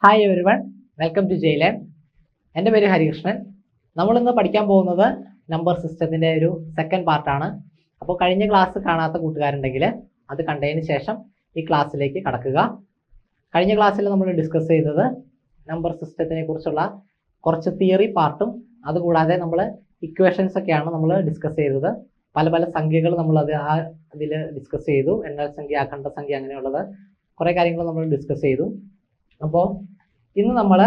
Hi everyone, welcome to ജയിലേം. എൻ്റെ പേര് ഹരികൃഷ്ണൻ. നമ്മളിന്ന് പഠിക്കാൻ പോകുന്നത് നമ്പർ സിസ്റ്റത്തിൻ്റെ ഒരു സെക്കൻഡ് പാർട്ടാണ്. അപ്പോൾ കഴിഞ്ഞ ക്ലാസ് കാണാത്ത കൂട്ടുകാരുണ്ടെങ്കിൽ അത് കണ്ടതിന് ശേഷം ഈ ക്ലാസ്സിലേക്ക് കടക്കുക. കഴിഞ്ഞ ക്ലാസ്സിൽ നമ്മൾ ഡിസ്കസ് ചെയ്തത് നമ്പർ സിസ്റ്റത്തിനെ കുറിച്ചുള്ള കുറച്ച് തിയറി പാർട്ടും അതുകൂടാതെ നമ്മൾ ഇക്വേഷൻസ് ഒക്കെയാണ് നമ്മൾ ഡിസ്കസ് ചെയ്തത്. പല പല സംഖ്യകൾ നമ്മൾ അതിൽ ഡിസ്കസ് ചെയ്തു. എണ്ണൽ സംഖ്യ, അഖണ്ഡ സംഖ്യ, അങ്ങനെയുള്ളത് കുറേ കാര്യങ്ങൾ നമ്മൾ ഡിസ്കസ് ചെയ്തു. അപ്പോൾ ഇന്ന് നമ്മൾ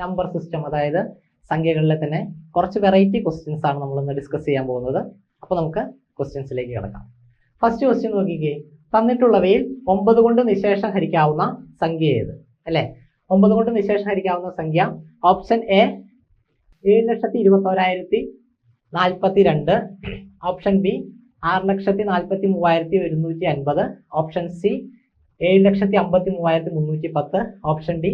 നമ്പർ സിസ്റ്റം, അതായത് സംഖ്യകളിലെ തന്നെ കുറച്ച് വെറൈറ്റി ക്വസ്റ്റ്യൻസ് ആണ് നമ്മളിന്ന് ഡിസ്കസ് ചെയ്യാൻ പോകുന്നത്. അപ്പോൾ നമുക്ക് ക്വസ്റ്റ്യൻസിലേക്ക് കിടക്കാം. ഫസ്റ്റ് ക്വസ്റ്റ്യൻ നോക്കിക്കേ. തന്നിട്ടുള്ളവയിൽ 9 കൊണ്ട് നിശേഷം ഹരിക്കാവുന്ന സംഖ്യ ഏത്? അല്ലേ, 9 കൊണ്ട് നിശേഷം ഹരിക്കാവുന്ന സംഖ്യ option A 7,21,042, option B 6,43,150, option C 7,53,310, option D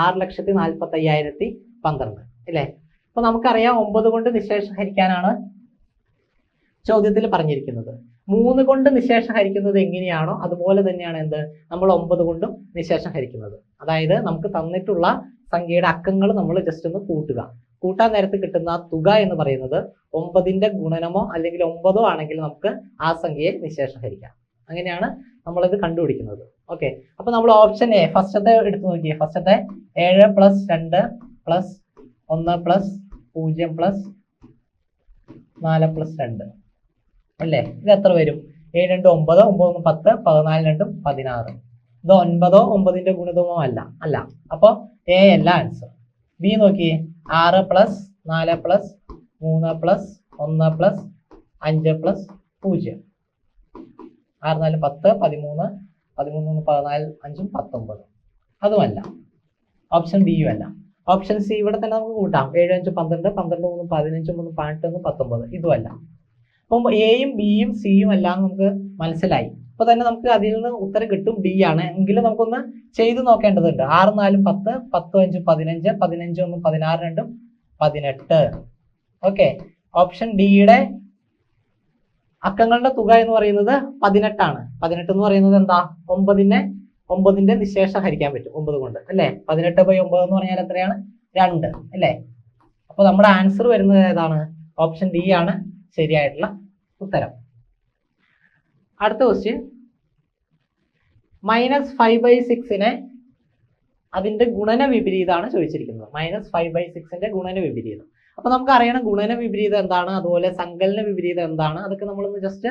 6,45,012. അല്ലേ, അപ്പൊ നമുക്കറിയാം 9 കൊണ്ട് നിശേഷം ഹരിക്കാനാണ് ചോദ്യത്തിൽ പറഞ്ഞിരിക്കുന്നത്. 3 കൊണ്ട് നിശേഷം ഹരിക്കുന്നത് എങ്ങനെയാണോ അതുപോലെ തന്നെയാണ് എന്ത് നമ്മൾ 9 കൊണ്ടും നിശേഷം ഹരിക്കുന്നത്. അതായത് നമുക്ക് തന്നിട്ടുള്ള സംഖ്യയുടെ അക്കങ്ങൾ നമ്മൾ ജസ്റ്റ് ഒന്ന് കൂട്ടാൻ നേരത്ത് കിട്ടുന്ന തുക എന്ന് പറയുന്നത് 9ന്റെ ഗുണനമോ അല്ലെങ്കിൽ 9 ആണെങ്കിൽ നമുക്ക് ആ സംഖ്യയെ നിശേഷം ഹരിക്കാം. അങ്ങനെയാണ് നമ്മളിത് കണ്ടുപിടിക്കുന്നത്. ഓക്കെ, അപ്പൊ നമ്മൾ ഓപ്ഷൻ എ ഫസ്റ്റത്തെ എടുത്ത് നോക്കിയേ. ഫസ്റ്റത്തെ 7 + 2 + 1 + 0 + 4 + 2 അല്ലേ, ഇത് എത്ര വരും? 7 × 9, 9 × 10, 14 × 16. ഇത് 9 9ന്റെ ഗുണിതമോ അല്ല. അപ്പൊ എ അല്ല ആൻസർ. ബി നോക്കിയേ. 6 + 4 + 3 + 1 + 5 + 0. 6 4 10, 13, 13 14, 5 19. അതുമല്ല. ഓപ്ഷൻ ബിയും അല്ല. ഓപ്ഷൻ സി ഇവിടെ തന്നെ നമുക്ക് കൂട്ടാം. 7 5 12, 12 3 15, 3 18, 19. ഇതുമല്ല. അപ്പം എയും ബിയും സിയും എല്ലാം നമുക്ക് മനസ്സിലായി. അപ്പൊ തന്നെ നമുക്ക് അതിൽ നിന്ന് ഉത്തരം കിട്ടും ഡി ആണ്. എങ്കിലും നമുക്കൊന്ന് ചെയ്തു നോക്കേണ്ടതുണ്ട്. 6 4 10, 10 5 15, 15 1 16 2 18. ഓക്കെ, ഓപ്ഷൻ ഡിയുടെ അക്കങ്ങളുടെ തുക എന്ന് പറയുന്നത് 18 ആണ്. 18 എന്ന് പറയുന്നത് എന്താ? 9ന്റെ നിശേഷം ഹരിക്കാൻ പറ്റും 9 കൊണ്ട്. അല്ലേ, 18/9 എന്ന് പറഞ്ഞാൽ എത്രയാണ്? 2. അല്ലേ, അപ്പൊ നമ്മുടെ ആൻസർ വരുന്നത് ഏതാണ്? ഓപ്ഷൻ ഡി ആണ് ശരിയായിട്ടുള്ള ഉത്തരം. അടുത്ത ക്വസ്റ്റ്യൻ. -5/6നെ അതിന്റെ ഗുണന വിപരീതമാണ് ചോദിച്ചിരിക്കുന്നത്. -5/6ന്റെ ഗുണന വിപരീതം. അപ്പൊ നമുക്ക് അറിയണം ഗുണന വിപരീതം എന്താണ്, അതുപോലെ സങ്കലന വിപരീതം എന്താണ്. അതൊക്കെ നമ്മളൊന്ന് ജസ്റ്റ്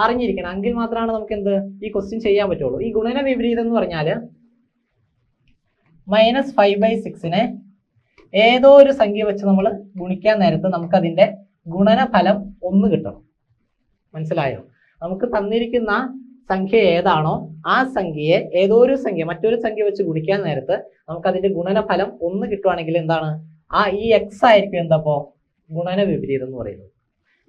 അറിഞ്ഞിരിക്കണം. എങ്കിൽ മാത്രമാണ് നമുക്ക് എന്ത് ഈ ക്വസ്റ്റ്യൻ ചെയ്യാൻ പറ്റുള്ളൂ. ഈ ഗുണന വിപരീതം എന്ന് പറഞ്ഞാല് -5/6നെ ഏതോ ഒരു സംഖ്യ വെച്ച് നമ്മൾ ഗുണിക്കാൻ നേരത്ത് നമുക്ക് അതിന്റെ ഗുണനഫലം 1 കിട്ടണം. മനസ്സിലായോ? നമുക്ക് തന്നിരിക്കുന്ന സംഖ്യ ഏതാണോ ആ സംഖ്യയെ ഏതോ ഒരു സംഖ്യ മറ്റൊരു സംഖ്യ വെച്ച് ഗുണിക്കാൻ നേരത്ത് നമുക്ക് അതിന്റെ ഗുണനഫലം 1 കിട്ടുവാണെങ്കിൽ എന്താണ്? ഈ എക്സ് ആയിരിക്കും എന്തപ്പോ ഗുണന വിപരീതം എന്ന് പറയുന്നത്.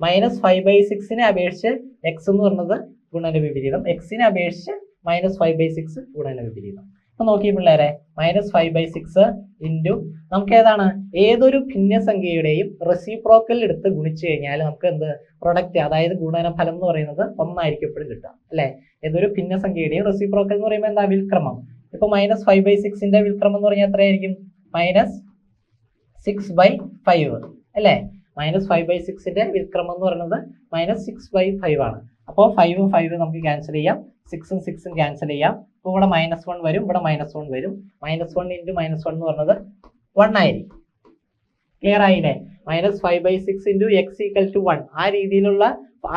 -5/6നെ അപേക്ഷിച്ച് എക്സ് എന്ന് പറയുന്നത് ഗുണന വിപരീതം, എക്സിനെ അപേക്ഷിച്ച് -5/6 ഗുണന വിപരീതം. അപ്പൊ നോക്കി പിള്ളേരെ, -5/6 ഇൻറ്റു നമുക്ക് ഏതാണ്? ഏതൊരു ഭിന്നസംഖ്യയുടെയും റെസിപ്രോക്കൽ എടുത്ത് ഗുണിച്ചു കഴിഞ്ഞാൽ നമുക്ക് എന്ത് പ്രൊഡക്റ്റ്, അതായത് ഗുണനഫലം എന്ന് പറയുന്നത് 1 ആയിരിക്കും എപ്പോഴും കിട്ടുക. അല്ലെ, ഏതൊരു ഭിന്നസംഖ്യയുടെയും റെസിപ്രോക്കൽ എന്ന് പറയുമ്പോൾ എന്താ? വിൽക്രമം. ഇപ്പൊ -5/6ന്റെ വിൽക്രമം എന്ന് പറഞ്ഞാൽ എത്രയായിരിക്കും? -6/5 അല്ലേ. -5/6ന്റെ വിൽക്രമം എന്ന് പറയുന്നത് -6/5 ആണ്. അപ്പോൾ 5ഉം 5ഉം നമുക്ക് ക്യാൻസൽ ചെയ്യാം, 6ഉം 6ഉം ക്യാൻസൽ ചെയ്യാം. അപ്പോൾ ഇവിടെ -1 വരും, ഇവിടെ -1 വരും. -1 × -1 എന്ന് പറയുന്നത് 1 ആയിരിക്കും. ക്ലിയർ ആയില്ലേ? -5/6 × x = 1. ആ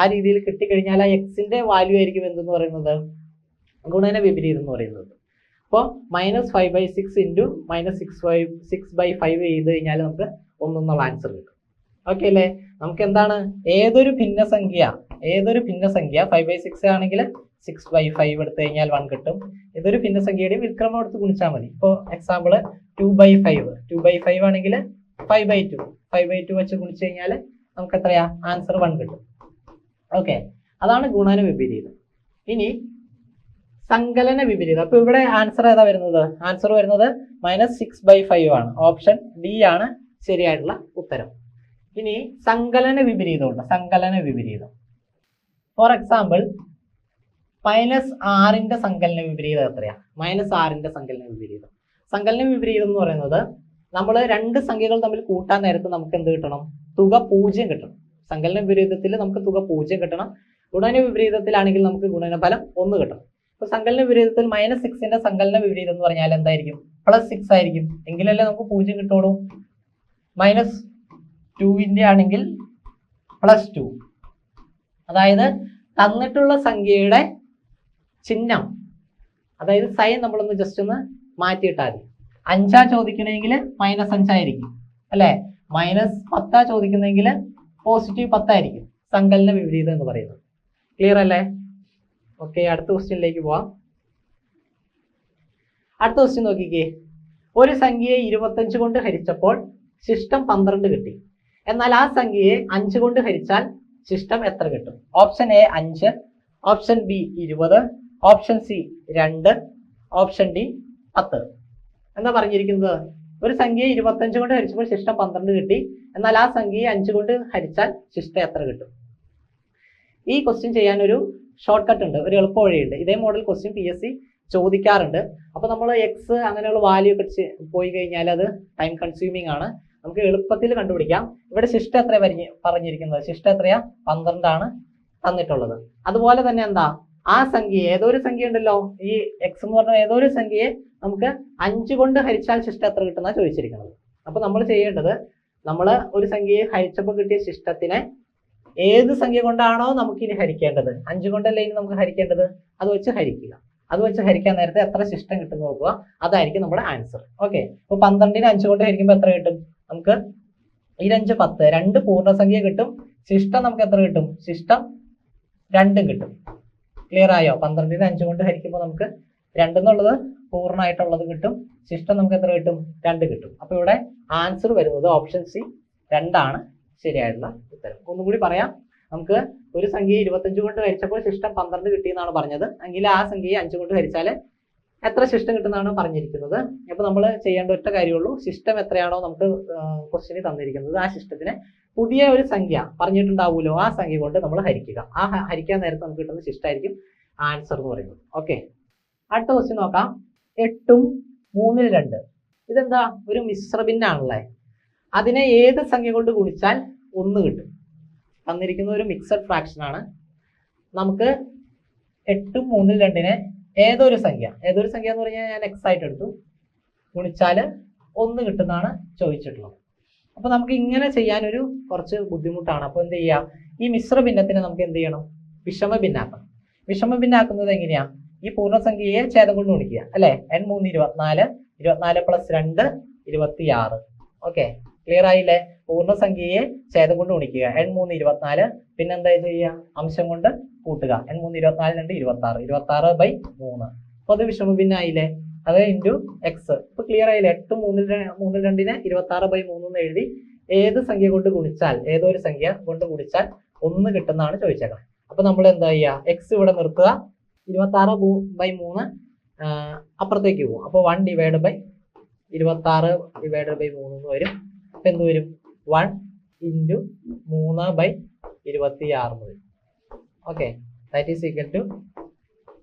രീതിയിൽ കിട്ടിക്കഴിഞ്ഞാൽ ആ എക്സിന്റെ വാല്യൂ ആയിരിക്കും എന്തെന്ന് പറയുന്നത്? ഗുണന വിപരീതം എന്ന് പറയുന്നത്. അപ്പോൾ -5/6 × -6/5 ചെയ്ത് കഴിഞ്ഞാൽ നമുക്ക് 1 എന്നുള്ള ആൻസർ കിട്ടും. ഓക്കെ അല്ലേ? നമുക്ക് എന്താണ്? ഏതൊരു ഭിന്നസംഖ്യ 5/6 ആണെങ്കിൽ 6/5 എടുത്തു കഴിഞ്ഞാൽ 1 കിട്ടും. ഏതൊരു ഭിന്നസംഖ്യയുടെയും വിൽക്രമം എടുത്ത് ഗുണിച്ചാൽ മതി. ഇപ്പോൾ എക്സാമ്പിൾ 2/5 ആണെങ്കിൽ 5/2 വെച്ച് ഗുണിച്ചു കഴിഞ്ഞാൽ നമുക്ക് എത്രയാ? ആൻസർ 1 കിട്ടും. ഓക്കെ, അതാണ് ഗുണന വിപരീതം. ഇനി സങ്കലന വിപരീതം. അപ്പൊ ഇവിടെ ആൻസർ ഏതാ വരുന്നത്? ആൻസർ വരുന്നത് -6/5 ആണ്. ഓപ്ഷൻ ഡി ആണ് ശരിയായിട്ടുള്ള ഉത്തരം. ഇനി സങ്കലന വിപരീതമുണ്ട്. സങ്കലന വിപരീതം ഫോർ എക്സാമ്പിൾ -6ന്റെ സങ്കലന വിപരീതം എത്രയാ? -6ന്റെ സങ്കലന വിപരീതം സങ്കലന വിപരീതം എന്ന് പറയുന്നത് നമ്മൾ രണ്ട് സംഖ്യകൾ തമ്മിൽ കൂട്ടാൻ നേരത്ത് നമുക്ക് എന്ത് കിട്ടണം? തുക 0 കിട്ടണം. സങ്കലന വിപരീതത്തിൽ നമുക്ക് തുക 0 കിട്ടണം. ഗുണന വിപരീതത്തിലാണെങ്കിൽ നമുക്ക് ഗുണനഫലം 1 കിട്ടണം. അപ്പൊ സങ്കലന വിപരീതത്തിൽ -6ന്റെ സങ്കലന വിപരീതം എന്ന് പറഞ്ഞാൽ എന്തായിരിക്കും? +6 ആയിരിക്കും. എങ്കിലല്ലേ നമുക്ക് 0 കിട്ടുള്ളൂ. -2ന്റെ ആണെങ്കിൽ +2. അതായത് തന്നിട്ടുള്ള സംഖ്യയുടെ ചിഹ്നം, അതായത് സൈൻ നമ്മളൊന്ന് ജസ്റ്റ് ഒന്ന് മാറ്റിയിട്ടാൽ മതി. 5 ചോദിക്കണമെങ്കിൽ -5 ആയിരിക്കും അല്ലെ? -10 ചോദിക്കുന്നെങ്കിൽ +10 ആയിരിക്കും സങ്കലന വിപരീതം എന്ന് പറയുന്നത്. ക്ലിയർ അല്ലേ? ഓക്കെ, അടുത്ത ക്വസ്റ്റ്യനിലേക്ക് പോവാം. അടുത്ത ക്വസ്റ്റ്യൻ നോക്കിക്കേ. ഒരു സംഖ്യയെ 25 കൊണ്ട് ഹരിച്ചപ്പോൾ ശിഷ്ടം 12 കിട്ടി. എന്നാൽ ആ സംഖ്യയെ 5 കൊണ്ട് ഹരിച്ചാൽ ശിഷ്ടം എത്ര കിട്ടും? Option A 5, option B 20, option C 2, option D 10. എന്താ പറഞ്ഞിരിക്കുന്നത്? ഒരു സംഖ്യയെ 25 കൊണ്ട് ഹരിച്ചപ്പോൾ ശിഷ്ടം 12 കിട്ടി. എന്നാൽ ആ സംഖ്യയെ 5 കൊണ്ട് ഹരിച്ചാൽ ശിഷ്ടം എത്ര കിട്ടും? ഈ ക്വസ്റ്റ്യൻ ചെയ്യാൻ ഒരു ഷോർട്ട് കട്ട് ഉണ്ട്, ഒരു എളുപ്പ വഴിയുണ്ട്. ഇതേ മോഡൽ ക്വസ്റ്റ്യൻ PSC ചോദിക്കാറുണ്ട്. അപ്പൊ നമ്മൾ എക്സ് അങ്ങനെയുള്ള വാല്യൂ ഒക്കെ പോയി കഴിഞ്ഞാൽ അത് ടൈം കൺസ്യൂമിംഗ് ആണ്. നമുക്ക് എളുപ്പത്തിൽ കണ്ടുപിടിക്കാം. ഇവിടെ ശിഷ്ടം എത്ര പറഞ്ഞിരിക്കുന്നത്? ശിഷ്ടം എത്രയാ? 12 ആണ് തന്നിട്ടുള്ളത്. അതുപോലെ തന്നെ എന്താ, ആ സംഖ്യ ഏതൊരു സംഖ്യ ഉണ്ടല്ലോ, ഈ എക്സ് എന്ന് പറഞ്ഞ ഏതൊരു സംഖ്യയെ നമുക്ക് 5 കൊണ്ട് ഹരിച്ചാൽ ശിഷ്ടം എത്ര കിട്ടുന്ന ചോദിച്ചിരിക്കുന്നത്. അപ്പൊ നമ്മൾ ചെയ്യേണ്ടത്, നമ്മൾ ഒരു സംഖ്യയെ ഹരിച്ചപ്പോൾ കിട്ടിയ ശിഷ്ടത്തിനെ ഏത് സംഖ്യ കൊണ്ടാണോ നമുക്ക് ഇനി ഹരിക്കേണ്ടത്, 5 കൊണ്ടല്ലേ ഇനി നമുക്ക് ഹരിക്കേണ്ടത്, അത് വെച്ച് ഹരിക്കുക. അത് വെച്ച് ഹരിക്കാൻ നേരത്തെ എത്ര ശിഷ്ടം കിട്ടും നോക്കുക, അതായിരിക്കും നമ്മുടെ ആൻസർ. ഓക്കെ, അപ്പൊ 12നെ 5 കൊണ്ട് ഹരിക്കുമ്പോൾ എത്ര കിട്ടും? നമുക്ക് ഈ 5 10, 2 പൂർണ്ണസംഖ്യ കിട്ടും. ശിഷ്ടം നമുക്ക് എത്ര കിട്ടും? ശിഷ്ടം 2 കിട്ടും. ക്ലിയർ ആയോ? 12നെ 5 കൊണ്ട് ഹരിക്കുമ്പോൾ നമുക്ക് 2 എന്നുള്ളത് പൂർണ്ണമായിട്ടുള്ളത് കിട്ടും. ശിഷ്ടം നമുക്ക് എത്ര കിട്ടും? 2 കിട്ടും. അപ്പൊ ഇവിടെ ആൻസർ വരുന്നത് ഓപ്ഷൻ സി 2 ആണ് ശരിയായിട്ടുള്ള ഉത്തരം. ഒന്നുകൂടി പറയാം. നമുക്ക് ഒരു സംഖ്യയെ 25 കൊണ്ട് ഹരിച്ചപ്പോൾ ശിഷ്ടം 12 കിട്ടിയെന്നാണ് പറഞ്ഞത്. എങ്കിൽ ആ സംഖ്യയെ 5 കൊണ്ട് ഹരിച്ചാൽ എത്ര ശിഷ്ടം കിട്ടുന്നതാണ് പറഞ്ഞിരിക്കുന്നത്. അപ്പൊ നമ്മൾ ചെയ്യേണ്ട ഒറ്റ കാര്യമുള്ളൂ, ശിഷ്ടം എത്രയാണോ നമുക്ക് ക്വസ്റ്റ്യനിൽ തന്നിരിക്കുന്നത് ആ ശിഷ്ടത്തിനെ പുതിയ ഒരു സംഖ്യ പറഞ്ഞിട്ടുണ്ടാവുമല്ലോ, ആ സംഖ്യ കൊണ്ട് നമ്മൾ ഹരിക്കുക. ആ ഹരിക്കാൻ നേരത്തെ നമുക്ക് കിട്ടുന്ന ശിഷ്ടമായിരിക്കും ആൻസർ എന്ന് പറയുന്നത്. ഓക്കെ, അടുത്ത ക്വസ്റ്റ്യൻ നോക്കാം. 8ഉം 3ൽ 2. ഇതെന്താ? ഒരു മിശ്ര ഭിന്നാണല്ലേ. അതിനെ ഏത് സംഖ്യ കൊണ്ട് ഗുണിച്ചാൽ 1 കിട്ടും? തന്നിരിക്കുന്ന ഒരു മിക്സഡ് ഫ്രാക്ഷൻ ആണ്. നമുക്ക് 8ഉം 3ൽ 2നെ ഏതൊരു സംഖ്യ എന്ന് പറഞ്ഞാൽ ഞാൻ എക്സ് ആയിട്ട് എടുത്തു, ഗുണിച്ചാൽ 1 കിട്ടുന്നതാണ് ചോദിച്ചിട്ടുള്ളത്. അപ്പൊ നമുക്ക് ഇങ്ങനെ ചെയ്യാനൊരു കുറച്ച് ബുദ്ധിമുട്ടാണ്. അപ്പൊ എന്ത് ചെയ്യാം? ഈ മിശ്ര ഭിന്നത്തിനെ നമുക്ക് എന്ത് ചെയ്യണം? വിഷമ ഭിന്നാക്കണം. വിഷമ ഭിന്നാക്കുന്നത് എങ്ങനെയാ? ഈ പൂർണ്ണസംഖ്യയെ ഛേദം കൊണ്ട് ഗുണിക്കുക അല്ലെ? n 3 24, 24 + 2 26. ഓക്കെ, ക്ലിയർ ആയില്ലേ? പൂർണ്ണസംഖ്യയെ ഛേദം കൊണ്ട് ഗുണിക്കുക, n 3 24, പിന്നെ എന്താ ചെയ്യുക? അംശം കൊണ്ട് കൂട്ടുക, n 3 24 2 26, 26/3. അപ്പൊ അത് വിഷമ ഭിന്നായില്ലേ? അത് ഇൻറ്റു എക്സ്. ഇപ്പൊ ക്ലിയർ ആയില്ലേ? 8 3ൽ 2നെ 26/3 എന്ന് എഴുതി ഏത് സംഖ്യ കൊണ്ട് ഗുണിച്ചാൽ, ഏതൊരു സംഖ്യ കൊണ്ട് ഗുണിച്ചാൽ 1 കിട്ടുന്നതാണ് ചോദിച്ചേക്കുന്നത്. അപ്പൊ നമ്മൾ എന്താ ചെയ്യുക? എക്സ് ഇവിടെ നിർത്തുക, 26/3 അപ്പുറത്തേക്ക് പോകും. അപ്പൊ 1 / 26/3 എന്ന് വരും. അപ്പൊ എന്ത് വരും? 1 × 3/26 വരും. Okay, that is equal to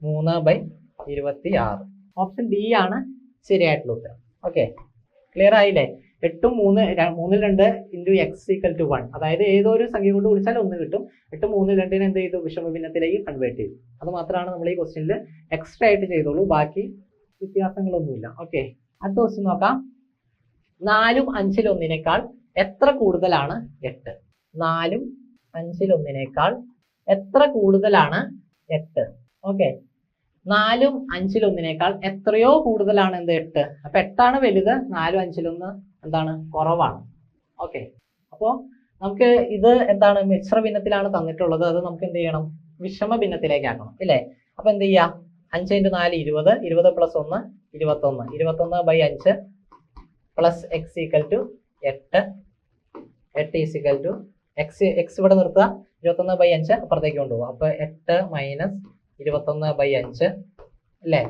3/26. Option D ആണ് ശരിയായിട്ടുള്ള ഉത്തരം. ഓക്കെ, ക്ലിയർ ആയില്ലേ? 8ഉം 3ൽ 2 × x = 1. അതായത് ഏതൊരു സംഖ്യ കൊണ്ട് വിളിച്ചാൽ 1 കിട്ടും. 8 3ൽ 2നെ എന്ത് ചെയ്തു? വിഷമ ഭിന്നത്തിലേക്ക് കൺവേർട്ട് ചെയ്തു. അത് മാത്രമാണ് നമ്മൾ ഈ ക്വസ്റ്റ്യനിൽ എക്സ്ട്രാ ആയിട്ട് ചെയ്തോളൂ, ബാക്കി വ്യത്യാസങ്ങളൊന്നുമില്ല. ഓക്കെ, അടുത്ത ക്വസ്റ്റ്യൻ നോക്കാം. 4ഉം 5ൽ 1 എത്ര കൂടുതലാണ് 8? 4ഉം 5ൽ 1 എത്ര കൂടുതലാണ് 8? ഓക്കെ, 4ഉം 5ൽ 1 എത്രയോ കൂടുതലാണ് എന്ത്? 8. അപ്പൊ 8 വലുത്, 4ഉം 5ൽ 1 എന്താണ്? കുറവാണ്. ഓക്കെ, അപ്പോ നമുക്ക് ഇത് എന്താണ്? മിശ്ര ഭിന്നത്തിലാണ് തന്നിട്ടുള്ളത്. അത് നമുക്ക് എന്ത് ചെയ്യണം? വിഷമ ഭിന്നത്തിലേക്ക് ആക്കണം ഇല്ലേ? അപ്പൊ എന്ത് ചെയ്യാ? 5 × 4 20, 20 + 1 21, 21/5 പ്ലസ് x = 8. 8 = x ഇവിടെ നിർത്തുക, 21/5 അപ്പുറത്തേക്ക് കൊണ്ടുപോകും. അപ്പൊ 8 - 21/5 അല്ലേ?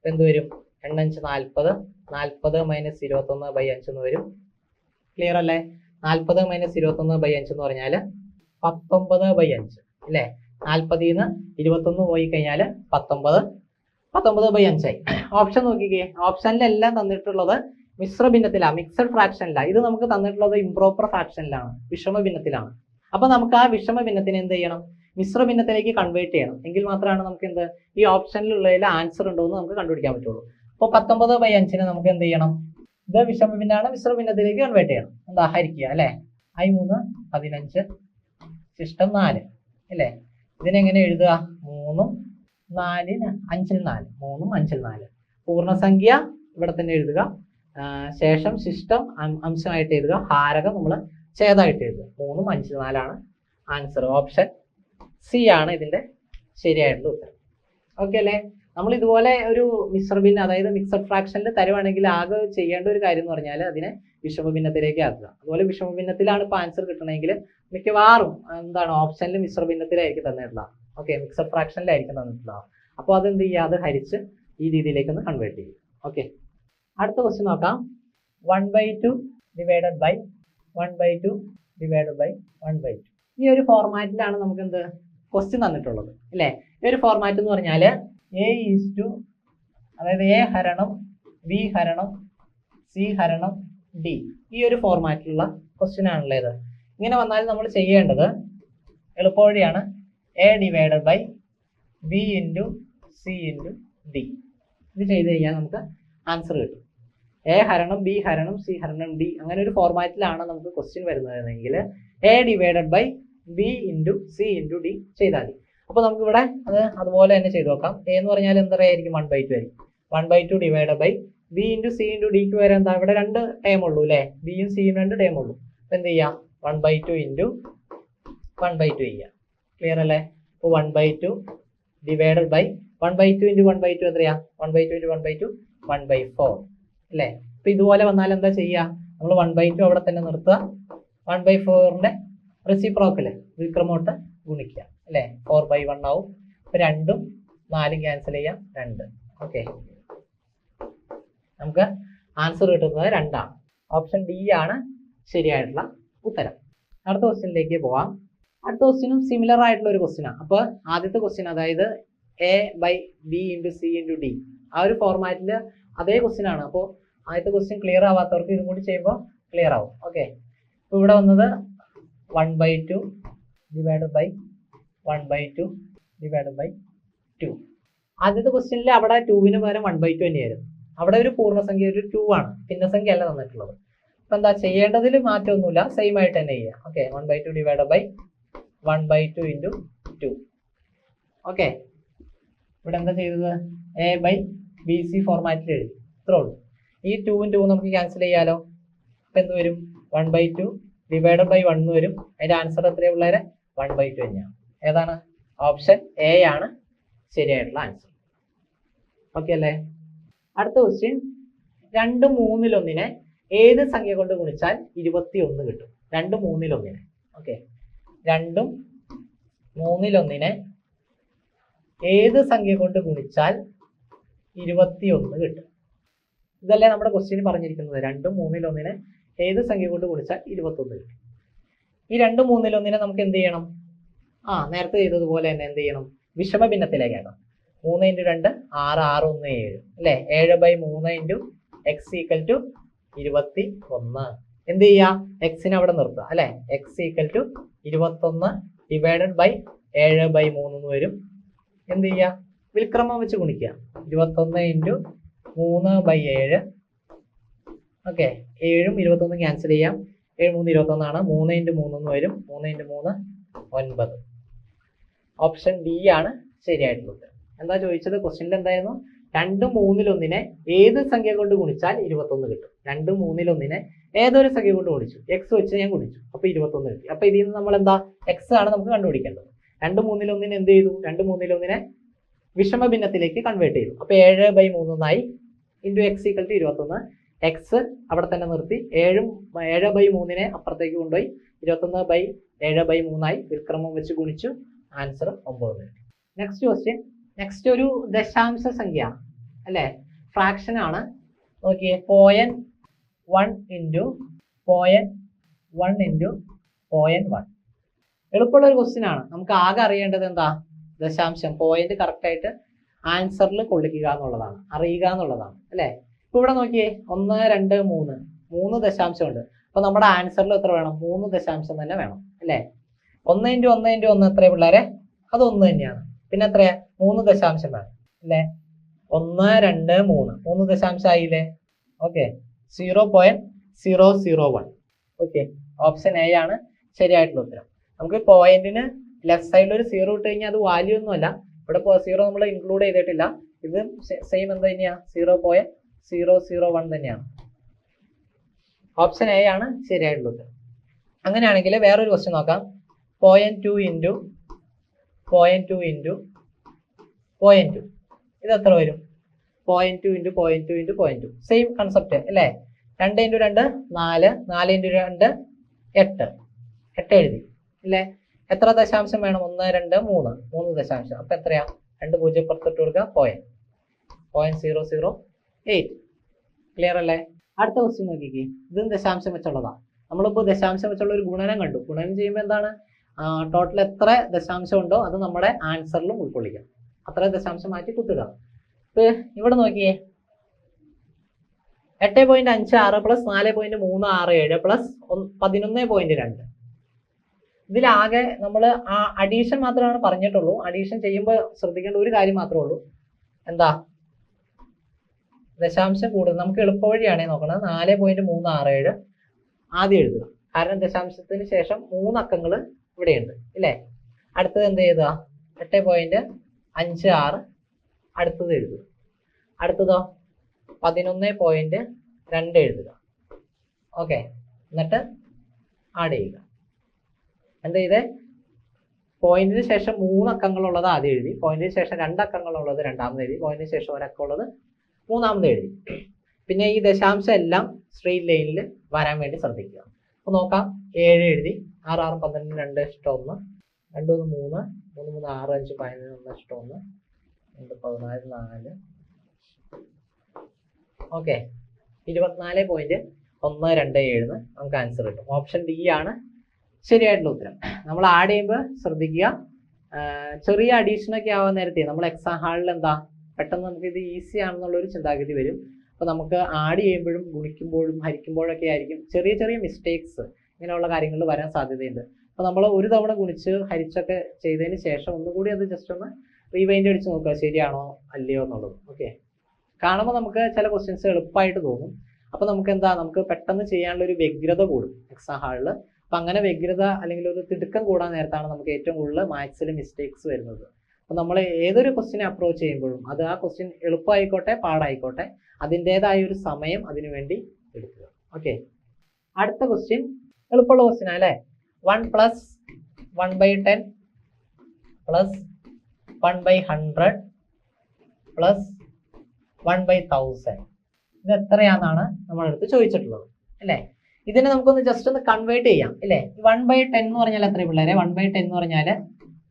എന്ത് വരും? 8 5 40, 40 - 21/5 എന്ന് വരും. ക്ലിയർ അല്ലേ? 40 - 21/5 എന്ന് പറഞ്ഞാൽ 19/5 അല്ലേ? 40ൽ നിന്ന് 21 പോയി കഴിഞ്ഞാൽ 19. 19/5 ആയി. ഓപ്ഷൻ നോക്കിക്കേ, ഓപ്ഷനിലെല്ലാം തന്നിട്ടുള്ളത് മിശ്ര ഭിന്നത്തിലാണ്, മിക്സഡ് ഫ്രാക്ഷനിലാണ്. ഇത് നമുക്ക് തന്നിട്ടുള്ളത് ഇംപ്രോപ്പർ ഫ്രാക്ഷനിലാണ്, വിഷമ ഭിന്നത്തിലാണ്. അപ്പൊ നമുക്ക് ആ വിഷമ ഭിന്നത്തിനെ എന്ത് ചെയ്യണം, മിശ്ര ഭിന്നത്തിലേക്ക് കൺവേർട്ട് ചെയ്യണം. എങ്കിൽ മാത്രമാണ് നമുക്ക് എന്ത് ഈ ഓപ്ഷനിലുള്ളതിൽ ആൻസർ ഉണ്ടോ എന്ന് നമുക്ക് കണ്ടുപിടിക്കാൻ പറ്റുള്ളൂ. അപ്പോൾ 19/5 നമുക്ക് എന്ത് ചെയ്യണം, ഇത് വിഷമ ഭിന്നാണ്, മിശ്ര ഭിന്നത്തിലേക്ക് കൺവേർട്ട് ചെയ്യണം. എന്താ ഹരിക്കുക അല്ലെ, I3 15 ശിഷ്ടം 4 അല്ലേ. ഇതിനെങ്ങനെ എഴുതുക, 3 4 5 4, 3 5 4. പൂർണ്ണസംഖ്യ ഇവിടെ തന്നെ എഴുതുക, ശേഷം ശിഷ്ടം അംശമായിട്ട് എഴുതുക, ഹാരകം നമ്മൾ ഛേദമായിട്ട് എഴുതുക. 3 5 4 ആൻസർ. ഓപ്ഷൻ സി ആണ് ഇതിന്റെ ശരിയായിട്ടുള്ള ഉത്തരം. ഓക്കെ അല്ലേ. നമ്മൾ ഇതുപോലെ ഒരു മിശ്രഭിന്ന, അതായത് മിക്സഡ് ഫ്രാക്ഷനിൽ തരുവാണെങ്കിൽ ആകെ ചെയ്യേണ്ട ഒരു കാര്യം എന്ന് പറഞ്ഞാൽ അതിനെ വിഷമഭിന്നത്തിലേക്ക് ആക്കുക. അതുപോലെ വിഷമഭിന്നത്തിലാണ് ഇപ്പോൾ ആൻസർ കിട്ടണമെങ്കിൽ മിക്കവാറും എന്താണ് ഓപ്ഷനിൽ മിശ്രഭിന്നത്തിലായിരിക്കും തന്നിട്ടുള്ളത്. ഓക്കെ, മിക്സഡ് ഫ്രാക്ഷനിലായിരിക്കും തന്നിട്ടുള്ളത്. അപ്പോൾ അതെന്ത് ചെയ്യുക, അത് ഹരിച്ച് ഈ രീതിയിലേക്ക് ഒന്ന് കൺവേർട്ട് ചെയ്യും. ഓക്കെ, അടുത്ത ക്വസ്റ്റ്യൻ നോക്കാം. 1/2 ഡിവൈഡഡ് ബൈ 1/2 ഡിവൈഡഡ് ബൈ 1/2. ഈ ഒരു ഫോർമാറ്റിലാണ് നമുക്ക് എന്ത് ക്വസ്റ്റ്യൻ തന്നിട്ടുള്ളത് അല്ലേ. ഈ ഒരു ഫോർമാറ്റ് എന്ന് പറഞ്ഞാൽ A:, അതായത് A ഹരണം B ഹരണം C ഹരണം D, ഈ ഒരു ഫോർമാറ്റിലുള്ള ക്വസ്റ്റ്യൻ ആണല്ലോ ഇത്. ഇങ്ങനെ വന്നാൽ നമ്മൾ ചെയ്യേണ്ടത് എളുപ്പവഴിയാണ്, A divided by B into C into D. ഇത് ചെയ്ത് കഴിഞ്ഞാൽ നമുക്ക് ആൻസർ കിട്ടും. A ഹരണം B ഹരണം C ഹരണം D, അങ്ങനെ ഒരു ഫോർമാറ്റിലാണ് നമുക്ക് ക്വസ്റ്റ്യൻ വരുന്നതെങ്കിൽ A divided by B into C into D ചെയ്താൽ മതി. അപ്പോൾ നമുക്കിവിടെ അത് അതുപോലെ തന്നെ ചെയ്ത് നോക്കാം. A എന്ന് പറഞ്ഞാൽ എന്താ ആയിരിക്കും, 1/2 ആയിരിക്കും. 1/2 divide by B into C into Dക്ക് വരെ എന്താ, ഇവിടെ 2 ടേം ഉള്ളൂ അല്ലേ, ബിയും സിയും 2 ടേം ഉള്ളൂ. അപ്പോൾ എന്ത് ചെയ്യാം, 1/2 ഇൻറ്റു 1/2 ചെയ്യുക. ക്ലിയർ അല്ലേ. അപ്പോൾ 1/2 ഡിവൈഡഡ് ബൈ 1/2 ഇൻറ്റു 1/2 എത്രയാ, 1/2 ഇൻറ്റു 1/2 1/4 അല്ലേ. അപ്പോൾ ഇതുപോലെ വന്നാൽ എന്താ ചെയ്യുക, നമ്മൾ 1/2 അവിടെ തന്നെ നിർത്തുക, 1/4ന്റെ റെസിപ്രോക്കൽ വിക്രമോട്ട് ഗുണിക്കുക അല്ലേ, 4/1 ആവും. അപ്പോൾ 2ഉം 4ഉം ക്യാൻസൽ ചെയ്യാം, 2. ഓക്കെ, നമുക്ക് ആൻസർ കിട്ടുന്നത് 2 ആണ്. ഓപ്ഷൻ ഡി ആണ് ശരിയായിട്ടുള്ള ഉത്തരം. അടുത്ത ക്വസ്റ്റ്യനിലേക്ക് പോവാം. അടുത്ത ക്വസ്റ്റ്യനും സിമിലർ ആയിട്ടുള്ള ഒരു ക്വസ്റ്റ്യനാണ്. അപ്പോൾ ആദ്യത്തെ ക്വസ്റ്റ്യൻ, അതായത് A/B into C into D, ആ ഒരു ഫോർമാറ്റിൽ അതേ ക്വസ്റ്റ്യൻ ആണ്. അപ്പോൾ ആദ്യത്തെ ക്വസ്റ്റ്യൻ ക്ലിയർ ആവാത്തവർക്ക് ഇതും കൂടി ചെയ്യുമ്പോൾ ക്ലിയർ ആവും. ഓക്കെ, ഇപ്പോൾ ഇവിടെ വന്നത് 1/2 ഡിവൈഡ് ബൈ 1/2 ഡിവൈഡ് ബൈ 2. ആദ്യത്തെ ക്വസ്റ്റ്യനിൽ അവിടെ 2വിന് പകരം 1/2 തന്നെയായിരുന്നു. അവിടെ ഒരു പൂർണ്ണസംഖ്യ, ഒരു 2 ആണ്, ഭിന്നസംഖ്യ അല്ല തന്നിട്ടുള്ളത്. അപ്പം എന്താ ചെയ്യേണ്ടതിൽ മാറ്റമൊന്നുമില്ല, സെയിം ആയിട്ട് തന്നെ ചെയ്യുക. Okay, 1/2 divide by 1/2 into 2. Okay, ഇവിടെ എന്താ ചെയ്തത്, A/BC ഫോർമാറ്റിൽ എഴുതി, ഇത്രേ ഉള്ളൂ. ഈ 2ഉം 2ഉം നമുക്ക് ക്യാൻസൽ ചെയ്യാലോ. അപ്പം എന്ത് വരും, 1/2 ഡിവൈഡ് ബൈ 1 വരും. അതിൻ്റെ ആൻസർ എത്രയുള്ളവരെ, 1/2 തന്നെയാണ്. ഏതാണ്, ഓപ്ഷൻ എ ആണ് ശരിയായിട്ടുള്ള ആൻസർ. ഓക്കെ അല്ലേ. അടുത്ത ക്വസ്റ്റ്യൻ, 2 3 ഏത് സംഖ്യ കൊണ്ട് ഗുണിച്ചാൽ 21 കിട്ടും. 2 3 ഓക്കെ, 2 3 ഏത് സംഖ്യ കൊണ്ട് ഗുണിച്ചാൽ 21 കിട്ടും. ഇതല്ലേ നമ്മുടെ ക്വസ്റ്റ്യൻ പറഞ്ഞിരിക്കുന്നത്, 2 3 ഏത് സംഖ്യ കൊണ്ട് ഗുണിച്ചാൽ 21 കിട്ടും. ഈ 2 3 നമുക്ക് എന്ത് ചെയ്യണം, നേരത്തെ ചെയ്തതുപോലെ തന്നെ എന്ത് ചെയ്യണം, വിഷമ ഭിന്നത്തിലേക്കാണ്. 3 ഇൻറ്റു 2 6, 6 1 7 അല്ലേ. 7/3 ഇൻറ്റു x ഈക്വൽ ടു 21. എന്ത് ചെയ്യുക, എക്സിനെ അവിടെ നിർത്തുക അല്ലേ. x equal to 21 divided by 7/3 എന്ന് വരും. എന്ത് ചെയ്യുക, വിൽക്രമം വെച്ച് ഗുണിക്കുക. 21 ഇൻറ്റു 3/7. ഓക്കെ, 7ഉം 21 ക്യാൻസൽ ചെയ്യാം. 7 3 21 ആണ്. 3 ഇൻറ്റു 3 എന്ന് വരും. 3 ഇൻറ്റു 3 9. ഓപ്ഷൻ ഡി ആണ് ശരിയായിട്ടുള്ളത്. എന്താ ചോദിച്ചത്, ക്വസ്റ്റ്യനിൽ എന്തായിരുന്നു, 2 3 ഏത് സംഖ്യ കൊണ്ട് ഗുണിച്ചാൽ 21 കിട്ടും. 2 3 ഏതൊരു സംഖ്യ കൊണ്ട് ഗുണിച്ചു, എക്സ് വെച്ച് ഞാൻ ഗുണിച്ചു, അപ്പോൾ 21 കിട്ടി. അപ്പോൾ ഇതിൽ നിന്ന് നമ്മൾ എന്താ, എക്സ് ആണ് നമുക്ക് കണ്ടുപിടിക്കേണ്ടത്. 2 3 എന്ത് ചെയ്തു, 2 3 വിഷമ ഭിന്നത്തിലേക്ക് കൺവേർട്ട് ചെയ്തു. അപ്പോൾ 7/3 into x equal to 21. X അവിടെ തന്നെ നിർത്തി. 7/3 അപ്പുറത്തേക്ക് കൊണ്ടുപോയി 21/7/3 വിൽക്രമം വെച്ച് ഗുണിച്ചു. ആൻസർ 9. നെക്സ്റ്റ് ക്വസ്റ്റ്യൻ, നെക്സ്റ്റ് ഒരു ദശാംശ സംഖ്യ അല്ലേ, ഫ്രാക്ഷൻ ആണ്. നോക്കിയേ, 0.1 ഇൻറ്റു 0.1 ഇൻറ്റു 0.1. എളുപ്പമുള്ള ഒരു ക്വസ്റ്റ്യൻ ആണ്. നമുക്ക് ആകെ അറിയേണ്ടത് എന്താ, ദശാംശം പോയിന്റ് കറക്റ്റ് ആയിട്ട് ആൻസറിൽ കൊള്ളിക്കുക എന്നുള്ളതാണ്, അറിയുക എന്നുള്ളതാണ് അല്ലേ. ഇപ്പൊ ഇവിടെ നോക്കിയേ 1, 2, 3 3 ദശാംശമുണ്ട്. അപ്പൊ നമ്മുടെ ആൻസറിൽ എത്ര വേണം? 3 ദശാംശം തന്നെ വേണം അല്ലേ. 1 × 1 × 1 എത്രയാ പിള്ളേരെ? അത് 1 തന്നെയാണ്. പിന്നെ എത്രയാ? 3 ദശാംശം വേണം അല്ലേ. 1, 2, 3 3 ദശാംശം ആയില്ലേ. ഓക്കെ, 0.001. ഓക്കെ, ഓപ്ഷൻ എ ആണ് ശരിയായിട്ടുള്ള ഉത്തരം. നമുക്ക് പോയിന്റിന് ലെഫ്റ്റ് സൈഡിൽ ഒരു 0 ഇട്ട് കഴിഞ്ഞാൽ അത് വാല്യൂ ഒന്നുമല്ല. ഇവിടെ 0 നമ്മൾ ഇൻക്ലൂഡ് ചെയ്തിട്ടില്ല. ഇത് സെയിം എന്ത് തന്നെയാ? 0.001 തന്നെയാണ്. ഓപ്ഷൻ എ ആണ് ശരിയായിട്ടുള്ള ഉത്തരം. അങ്ങനെയാണെങ്കിൽ വേറൊരു ക്വസ്റ്റ്യൻ നോക്കാം. 0.2 × 0.2 × 0.2 ഇത് എത്ര വരും? 0.2 × 0.2 × 0.2 സെയിം കൺസെപ്റ്റ് അല്ലേ. 2 × 2 4, 4 × 2 8 8 എഴുതി അല്ലേ. എത്ര ദശാംശം വേണം? 1, 2, 3 3 ദശാംശം. അപ്പൊ എത്രയാ? 2 0 പുറത്തിട്ട് കൊടുക്കുക. 0.008. ക്ലിയർ അല്ലേ? അടുത്ത ക്വസ്റ്റ്യൻ നോക്കിക്കേ. ഇതും ദശാംശം വെച്ചുള്ളതാ. നമ്മളിപ്പോ ദശാംശം വെച്ചുള്ള ഒരു ഗുണനം കണ്ടു. ഗുണനം ചെയ്യുമ്പോൾ എന്താണ്? ടോട്ടൽ എത്ര ദശാംശം ഉണ്ടോ അത് നമ്മുടെ ആൻസറിലും ഉൾക്കൊള്ളിക്കാം. അത്ര ദശാംശം മാറ്റി കുത്തുക. ഇപ്പൊ ഇവിടെ നോക്കിയേ 8.56 + 4.367 + 11.2. ഇതിലാകെ നമ്മൾ അഡീഷൻ മാത്രമാണ് പറഞ്ഞിട്ടുള്ളൂ. അഡീഷൻ ചെയ്യുമ്പോൾ ശ്രദ്ധിക്കേണ്ട ഒരു കാര്യം മാത്രമേ ഉള്ളൂ. എന്താ? ദശാംശം കൂടുതൽ നമുക്ക് എളുപ്പവഴിയാണേ നോക്കണത്. 4.367 ആദ്യം എഴുതുക. കാരണം ദശാംശത്തിന് ശേഷം 3 അക്കങ്ങൾ ഇവിടെയുണ്ട് ഇല്ലേ. അടുത്തത് എന്ത് ചെയ്തുക? 8.56 അടുത്തത് എഴുതുക. അടുത്തതോ 11.2 എഴുതുക. ഓക്കെ, എന്നിട്ട് ആഡ് ചെയ്യുക. എന്ത് ചെയ്തേ? പോയിന്റിന് ശേഷം 3 അക്കങ്ങളുള്ളത് ആദ്യം എഴുതി, പോയിന്റിന് ശേഷം 2 അക്കങ്ങളുള്ളത് രണ്ടാമത് എഴുതി, പോയിന്റിന് ശേഷം 1 അക്കം ഉള്ളത് മൂന്നാമത് എഴുതി. പിന്നെ ഈ ദശാംശം എല്ലാം സ്ട്രെയിറ്റ് ലൈനിൽ വരാൻ വേണ്ടി ശ്രദ്ധിക്കുക. അപ്പൊ നോക്കാം. 7 എഴുതി, 6 6 12 2 ഇഷ്ടം 1 2 1 3 3 3 6 5 11 1 ഇഷ്ടം 1 2 14 4. ഓക്കെ, 24.127 നമുക്ക് ആൻസർ കിട്ടും. ഓപ്ഷൻ ഡി ആണ് ശരിയായിട്ടുള്ള ഉത്തരം. നമ്മൾ ആഡ് ചെയ്യുമ്പോൾ ശ്രദ്ധിക്കുക, ചെറിയ അഡീഷനൊക്കെ ആവാൻ നേരത്തെ നമ്മൾ എക്സാം ഹാളിൽ എന്താ പെട്ടെന്ന് നമുക്ക് ഇത് ഈസി ആണെന്നുള്ളൊരു ചിന്താഗതി വരും. അപ്പോൾ നമുക്ക് ആഡ് ചെയ്യുമ്പോഴും ഗുണിക്കുമ്പോഴും ഹരിക്കുമ്പോഴൊക്കെ ആയിരിക്കും ചെറിയ ചെറിയ മിസ്റ്റേക്സ് ഇങ്ങനെയുള്ള കാര്യങ്ങൾ വരാൻ സാധ്യതയുണ്ട്. അപ്പോൾ നമ്മൾ ഒരു തവണ ഗുണിച്ച് ഹരിച്ചൊക്കെ ചെയ്തതിന് ശേഷം ഒന്നുകൂടി അത് ജസ്റ്റ് ഒന്ന് റീവൈൻഡ് അടിച്ച് നോക്കുക ശരിയാണോ അല്ലയോ എന്നുള്ളത്. ഓക്കെ, കാണുമ്പോൾ നമുക്ക് ചില ക്വസ്റ്റ്യൻസ് എളുപ്പമായിട്ട് തോന്നും. അപ്പോൾ നമുക്ക് എന്താ, നമുക്ക് പെട്ടെന്ന് ചെയ്യാനുള്ള ഒരു വ്യഗ്രത കൂടും എക്സാം ഹാളിൽ. അപ്പം അങ്ങനെ വ്യഗ്രത അല്ലെങ്കിൽ ഒരു തിടുക്കം കൂടാൻ നേരത്താണ് നമുക്ക് ഏറ്റവും കൂടുതൽ മാത്സിൽ മിസ്റ്റേക്സ് വരുന്നത്. അപ്പം നമ്മൾ ഏതൊരു ക്വസ്റ്റ്യനെ അപ്രോച്ച് ചെയ്യുമ്പോഴും അത് ആ ക്വസ്റ്റ്യൻ എളുപ്പമായിക്കോട്ടെ പാടായിക്കോട്ടെ അതിൻ്റെതായ ഒരു സമയം അതിനു വേണ്ടി എടുക്കുക. ഓക്കെ, അടുത്ത ക്വസ്റ്റ്യൻ എളുപ്പമുള്ള ക്വസ്റ്റ്യൻ അല്ലേ. 1 + 1/10 + 1/100 + 1/1000 ഇത് എത്രയാണെന്നാണ് നമ്മളെടുത്ത് ചോദിച്ചിട്ടുള്ളത് അല്ലേ. ഇതിനെ നമുക്കൊന്ന് ജസ്റ്റ് ഒന്ന് കൺവേർട്ട് ചെയ്യാം അല്ലേ. 1/10 എന്ന് പറഞ്ഞാൽ എത്ര പിള്ളേരെ? 1/10 എന്ന് പറഞ്ഞാൽ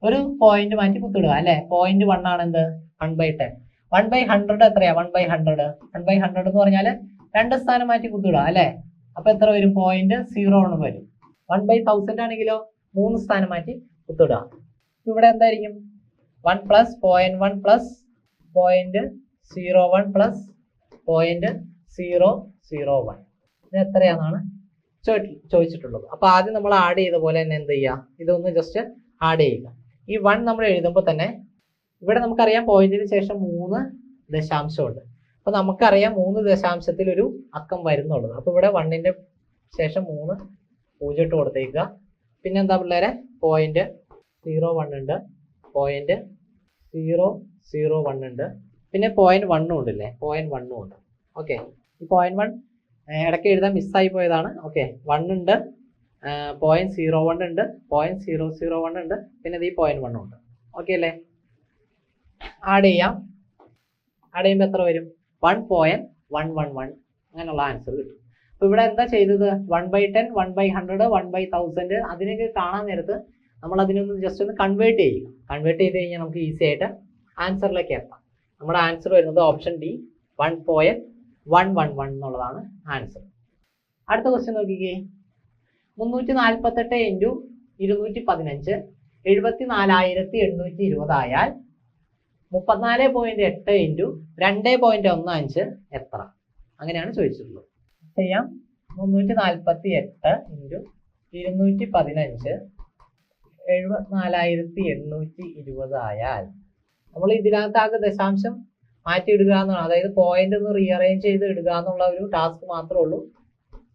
ഒരു പോയിന്റ് മാറ്റി കുത്തിടുക അല്ലേ. 0.1 ആണ് എന്ത്? 1/10. 1/100 എത്രയാ? 1/100 1/100 എന്ന് പറഞ്ഞാൽ 2 സ്ഥാനം മാറ്റി കുത്തിടുക അല്ലേ. അപ്പൊ എത്ര വരും? 0.01 വരും. 1/1000 ആണെങ്കിലോ 3 സ്ഥാനം മാറ്റി കുത്തിടുക. ഇവിടെ എന്തായിരിക്കും? 1 + 0.1 + 0.01 + 0.001 ഇത് എത്രയാണെന്നാണ് ചോദിച്ചിട്ടുള്ളത്. അപ്പൊ ആദ്യം നമ്മൾ ആഡ് ചെയ്ത പോലെ തന്നെ എന്ത് ചെയ്യുക, ഇതൊന്ന് ജസ്റ്റ് ആഡ് ചെയ്യുക. ഈ 1 നമ്മൾ എഴുതുമ്പോൾ തന്നെ ഇവിടെ നമുക്കറിയാം പോയിന്റിന് ശേഷം 3 ദശാംശമുണ്ട്. അപ്പൊ നമുക്കറിയാം 3 ദശാംശത്തിൽ ഒരു അക്കം വരുന്നുള്ളത്. അപ്പൊ ഇവിടെ 1ന്റെ ശേഷം 3 0 ഇട്ട് കൊടുത്തേക്കുക. പിന്നെ എന്താ പിള്ളേരെ? 0.01 ഉണ്ട്, 0.001 ഉണ്ട്, പിന്നെ 0.1 ഉണ്ടല്ലേ. 0.1 ഉണ്ട്. ഓക്കെ, ഈ 0.1 ഇടയ്ക്ക് എഴുതാൻ മിസ്സായി പോയതാണ്. ഓക്കെ, 1 ഉണ്ട്, 0.01 ഉണ്ട്, 0.001 ഉണ്ട്, പിന്നെ ഈ 0.1 ഉണ്ട്. ഓക്കെ അല്ലേ. ആഡ് ചെയ്യാം. ആഡ് ചെയ്യുമ്പോൾ എത്ര വരും? 1.111 അങ്ങനെയുള്ള ആൻസർ കിട്ടും. അപ്പൊ ഇവിടെ എന്താ ചെയ്തത്? 1/10 1/100 1/1000 അതിനൊക്കെ കാണാൻ നേരത്ത് നമ്മൾ അതിനൊന്ന് ജസ്റ്റ് ഒന്ന് കൺവേർട്ട് ചെയ്യുക. കൺവേർട്ട് ചെയ്ത് കഴിഞ്ഞാൽ നമുക്ക് ഈസി ആയിട്ട് ആൻസറിലേക്ക് എത്താം. നമ്മുടെ ആൻസർ വരുന്നത് ഓപ്ഷൻ ഡി 1.111 എന്നുള്ളതാണ് ആൻസർ. അടുത്ത ക്വസ്റ്റ്യൻ നോക്കിക്കേ. 348 × 215 74,820 ആയാൽ 34.8 ഇൻറ്റു 2.15 എത്ര? അങ്ങനെയാണ് ചോദിച്ചിട്ടുള്ളത്. ചെയ്യാം. 348 ഇൻറ്റു 215 74,820 ആയാൽ നമ്മൾ ഇതിനകത്ത് ആകെ ദശാംശം മാറ്റിയിടുക എന്നാണ്. അതായത് പോയിന്റ് ഒന്ന് റീഅറേഞ്ച് ചെയ്ത് ഇടുക എന്നുള്ള ഒരു ടാസ്ക് മാത്രമേ ഉള്ളൂ.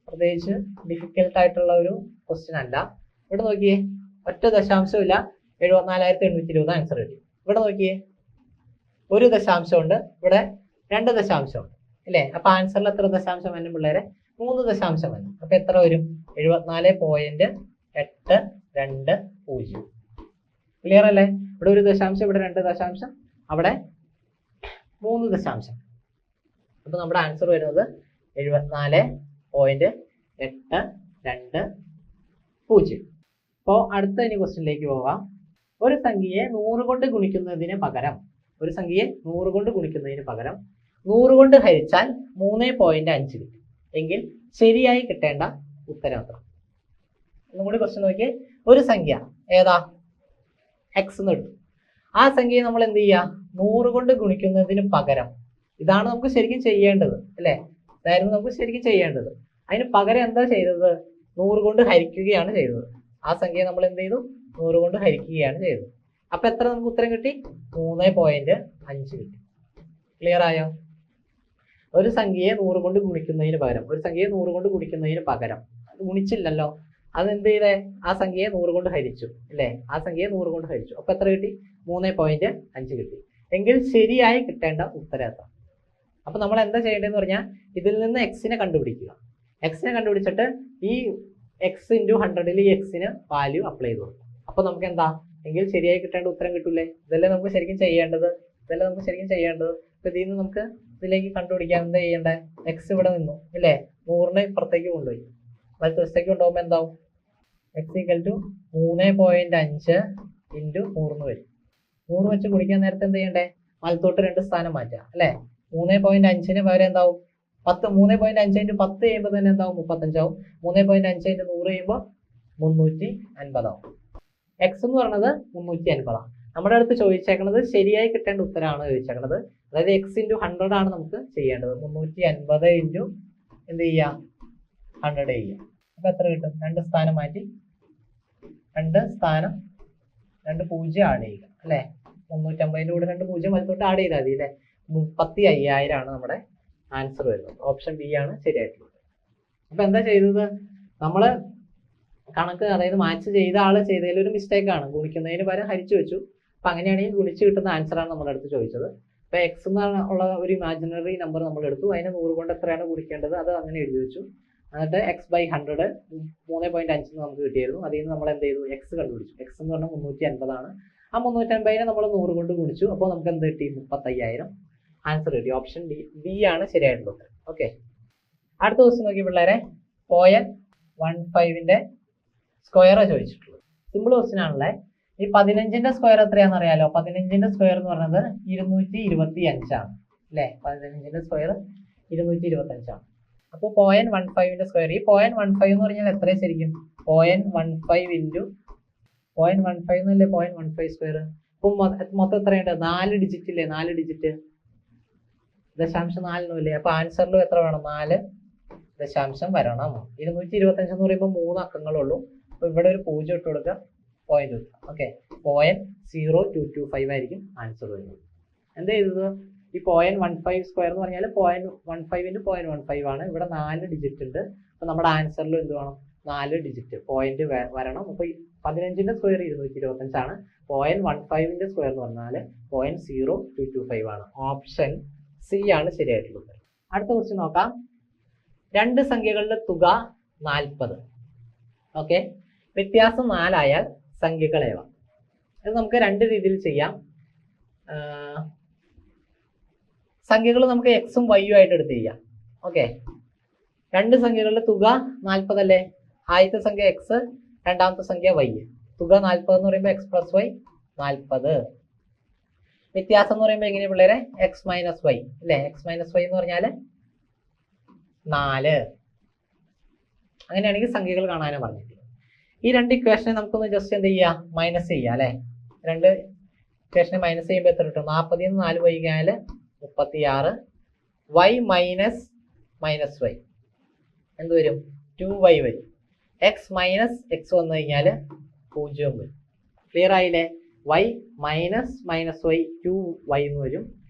പ്രത്യേകിച്ച് ഡിഫിക്കൽട്ട് ആയിട്ടുള്ള ഒരു ക്വസ്റ്റ്യൻ അല്ല. ഇവിടെ നോക്കിയേ, ഒറ്റ ദശാംശവും ഇല്ല, 74,820 ആൻസർ കിട്ടി. ഇവിടെ നോക്കിയേ, ഒരു ദശാംശമുണ്ട്, ഇവിടെ 2 ദശാംശമുണ്ട് അല്ലേ? അപ്പൊ ആൻസറിൽ എത്ര ദശാംശം വരും പിള്ളേരെ? 3 ദശാംശം വരും. അപ്പൊ എത്ര വരും? 74.820. ക്ലിയർ അല്ലേ? ഇവിടെ ഒരു ദശാംശം, ഇവിടെ 2 ദശാംശം, അവിടെ 3 ദശാംശം. അപ്പൊ നമ്മുടെ ആൻസർ വരുന്നത് 74.820. അപ്പോൾ അടുത്ത ഇനി ക്വസ്റ്റ്യനിലേക്ക് പോകാം. ഒരു സംഖ്യയെ 100 കൊണ്ട് ഗുണിക്കുന്നതിന് പകരം 100 കൊണ്ട് ഹരിച്ചാൽ 3.5 കിട്ടും എങ്കിൽ ശരിയായി കിട്ടേണ്ട ഉത്തരം എത്ര? ഒന്നും കൂടി ക്വസ്റ്റ്യൻ നോക്കിയേ. ഒരു സംഖ്യ ഏതാ? എക്സ് എന്ന് എടുത്തു. ആ സംഖ്യയെ നമ്മൾ എന്ത് ചെയ്യുക? 100 കൊണ്ട് ഗുണിക്കുന്നതിന് പകരം, ഇതാണ് നമുക്ക് ശരിക്കും ചെയ്യേണ്ടത് അല്ലേ? ഇതായിരുന്നു നമുക്ക് ശരിക്കും ചെയ്യേണ്ടത്. അതിന് പകരം എന്താ ചെയ്തത്? 100 കൊണ്ട് ഹരിക്കുകയാണ് ചെയ്തത്. ആ സംഖ്യയെ നമ്മൾ എന്ത് ചെയ്തു? 100 കൊണ്ട് ഹരിക്കുകയാണ് ചെയ്തത്. അപ്പൊ എത്ര നമുക്ക് ഉത്തരം കിട്ടി? 3.5 കിട്ടി. ക്ലിയർ ആയോ? ഒരു സംഖ്യയെ 100 കൊണ്ട് ഗുണിക്കുന്നതിന് പകരം, അത് ഗുണിച്ചില്ലല്ലോ, അത് എന്ത് ചെയ്തേ? ആ സംഖ്യയെ 100 കൊണ്ട് ഹരിച്ചു അല്ലേ? ആ സംഖ്യയെ 100 കൊണ്ട് ഹരിച്ചു. അപ്പൊ എത്ര കിട്ടി? 3.5 കിട്ടി. എങ്കിൽ ശരിയായി കിട്ടേണ്ട ഉത്തരം എത്ര? അപ്പൊ നമ്മൾ എന്താ ചെയ്യേണ്ടതെന്ന് പറഞ്ഞാൽ, ഇതിൽ നിന്ന് എക്സിനെ കണ്ടുപിടിക്കുക. എക്സിനെ കണ്ടുപിടിച്ചിട്ട് ഈ എക്സ് ഇൻറ്റു 100ൽ ഈ എക്സിന് വാല്യൂ അപ്ലൈ ചെയ്ത് കൊടുക്കും. അപ്പൊ നമുക്ക് എന്താ? എങ്കിൽ ശരിയായി കിട്ടേണ്ട ഉത്തരം കിട്ടൂലേ? ഇതല്ലേ നമുക്ക് ശരിക്കും ചെയ്യേണ്ടത്. അപ്പൊ ഇതിൽ നിന്ന് നമുക്ക് ഇതിലേക്ക് കണ്ടുപിടിക്കാൻ എന്താ ചെയ്യേണ്ടത്? എക്സ് ഇവിടെ നിന്നു ഇല്ലേ? 100നെ ഇപ്പുറത്തേക്ക് കൊണ്ടുപോയി. വലത്ത് വശത്തേക്ക് കൊണ്ടുപോകുമ്പോൾ എന്താവും? എക്സ് ഈക്വൽ ടു 3.5 ഇൻറ്റു 100 വരും. 100 വെച്ച് ഗുണിക്കാൻ നേരത്തെ എന്ത് ചെയ്യണ്ടേ? വലത്തോട്ട് 2 സ്ഥാനം മാറ്റുക അല്ലേ? 3.5ന് പകരം എന്താവും? 10. 3.5 ഇൻറ്റു 10 ചെയ്യുമ്പോൾ തന്നെ എന്താവും? 35 ആവും. 3.5 ഇൻറ്റു 100 ചെയ്യുമ്പോൾ 350 ആവും. എക്സ് എന്ന് പറയുന്നത് 350 ആണ്. നമ്മുടെ അടുത്ത് ചോദിച്ചേക്കുന്നത് ശരിയായി കിട്ടേണ്ട ഉത്തരമാണ് ചോദിച്ചേക്കുന്നത്. അതായത് എക്സ് ഇൻറ്റു 100 ആണ് നമുക്ക് ചെയ്യേണ്ടത്. 350 ഇൻറ്റു എന്ത് ചെയ്യുക? 100 ചെയ്യുക. അപ്പൊ എത്ര കിട്ടും? 2 സ്ഥാനം മാറ്റി 2 0 ആഡ് ചെയ്യുക അല്ലേ? 350ന്റെ കൂടെ 2 0 വലത്തോട്ട് ആഡ് ചെയ്താൽ മതി അല്ലേ? 35,000 ആണ് നമ്മുടെ ആൻസർ വരുന്നത്. ഓപ്ഷൻ ബി ആണ് ശരിയായിട്ടുള്ളത്. അപ്പൊ എന്താ ചെയ്തത്? നമ്മള് കണക്ക്, അതായത് മാച്ച് ചെയ്ത ആള് ചെയ്തതിൽ ഒരു മിസ്റ്റേക്ക് ആണ്. ഗുണിക്കുന്നതിന് പകരം ഹരിച്ചു വെച്ചു. അപ്പൊ അങ്ങനെയാണെങ്കിൽ ഗുണിച്ച് കിട്ടുന്ന ആൻസർ ആണ് നമ്മുടെ അടുത്ത് ചോദിച്ചത്. അപ്പൊ എക്സ് എന്നുള്ള ഒരു ഇമാജിനറി നമ്പർ നമ്മൾ എടുത്തു. അതിനെ 100 കൊണ്ട് എത്രയാണ് ഗുണിക്കേണ്ടത് അത് അങ്ങനെ എഴുതി വെച്ചു. എന്നിട്ട് എക്സ് ബൈ 100 3.5 നമുക്ക് കിട്ടിയായിരുന്നു. അതിൽ നിന്ന് നമ്മൾ എന്ത് ചെയ്തു? എക്സ് കണ്ടുപിടിച്ചു. എക്സ് എന്ന് പറഞ്ഞാൽ 350 ആണ്. ആ 350നെ നമ്മൾ 100 കൊണ്ട് ഗുണിച്ചു. അപ്പോൾ നമുക്ക് എന്ത് കിട്ടി? 35,000 ആൻസർ കിട്ടി. ഓപ്ഷൻ ബി ആണ് ശരിയായിട്ടുള്ളത്. ഓക്കെ, അടുത്ത ക്വസ്റ്റ്യൻ നോക്കി പിള്ളേരെ. 0.15ന്റെ സ്ക്വയർ ചോദിച്ചിട്ടുള്ളത്. സിമ്പിൾ ക്വസ്റ്റ്യൻ ആണല്ലേ. ഈ 15ന്റെ സ്ക്വയർ എത്രയാണെന്ന് അറിയാലോ? 15ന്റെ സ്ക്വയർ എന്ന് പറയുന്നത് 225 ആണ് അല്ലേ? 15ന്റെ സ്ക്വയർ 225 ആണ്. അപ്പോൾ 0.15ന്റെ സ്ക്വയർ, ഈ 0.15 എന്ന് പറഞ്ഞാൽ എത്ര ശരിക്കും? 0.15 ഇൻറ്റു 0.15 എന്നല്ലേ 0.15 സ്ക്വയർ. ഇപ്പം മൊത്തം എത്രയുണ്ട്? 4 ഡിജിറ്റ് ഇല്ലേ? 4 ഡിജിറ്റ്, 0.4 ഇല്ലേ? അപ്പൊ ആൻസറിലും എത്ര വേണം? 4 ദശാംശം വരണം. 225 എന്ന് പറയുമ്പോൾ 3 അക്കങ്ങളുള്ളൂ. അപ്പൊ ഇവിടെ ഒരു 0 ഇട്ട് കൊടുക്കുക, പോയിന്റ് കൊടുക്കുക. ഓക്കെ, 0.0225 ആയിരിക്കും ആൻസർ വരുന്നത്. എന്താ ചെയ്തത്? ഈ 0.15 സ്ക്വയർ എന്ന് പറഞ്ഞാൽ 0.15 ഇൻറ്റു 0.15 ആണ്. ഇവിടെ 4 ഡിജിറ്റ് ഉണ്ട്. അപ്പൊ നമ്മുടെ ആൻസറിലും എന്ത് വേണം? 4 ഡിജിറ്റ് പോയിന്റ് വരണം. അപ്പൊ 15ന്റെ സ്ക്വയർ 225 ആണ്. 0.15ന്റെ സ്ക്വയർ എന്ന് പറഞ്ഞാൽ 0.0225 ആണ്. ഓപ്ഷൻ സി ആണ് ശരിയായിട്ടുള്ളത്. അടുത്ത ക്വസ്റ്റ്യൻ നോക്കാം. 2 സംഖ്യകളുടെ തുക 40. ഓക്കെ, വ്യത്യാസം 4 ആയാൽ സംഖ്യകൾ ഏവ? ഇത് നമുക്ക് 2 രീതിയിൽ ചെയ്യാം. സംഖ്യകൾ നമുക്ക് എക്സും വൈയും ആയിട്ട് എടുത്ത് ചെയ്യാം. ഓക്കെ, 2 സംഖ്യകളുടെ തുക 40 അല്ലേ? ആദ്യത്തെ സംഖ്യ എക്സ്, രണ്ടാമത്തെ സംഖ്യ വൈ. തുക 40 എന്ന് പറയുമ്പോൾ എക്സ് പ്ലസ് വൈ 40. വ്യത്യാസം എന്ന് പറയുമ്പോൾ എങ്ങനെയാ പിള്ളേരെ? എക്സ് മൈനസ് വൈ അല്ലേ? എക്സ് മൈനസ് വൈ എന്ന് പറഞ്ഞാൽ 4. അങ്ങനെയാണെങ്കിൽ സംഖ്യകൾ കാണാനാണ് പറഞ്ഞിട്ടുള്ളത്. ഈ 2 ഇക്വേഷനെ നമുക്കൊന്ന് ജസ്റ്റ് എന്ത് ചെയ്യാം? മൈനസ് ചെയ്യാം അല്ലേ? 2 ഇക്വേഷനെ മൈനസ് ചെയ്യുമ്പോൾ എത്ര കിട്ടും? 40 നിന്ന് 4 പോയി കഴിഞ്ഞാൽ 36. y മൈനസ് മൈനസ് വൈ എന്ത് വരും? 2y വരും. എക്സ് മൈനസ് എക്സ് വന്നു കഴിഞ്ഞാൽ 0 വരും. ക്ലിയർ ആയില്ലേ? y minus minus Y 2y എന്ന് വരും.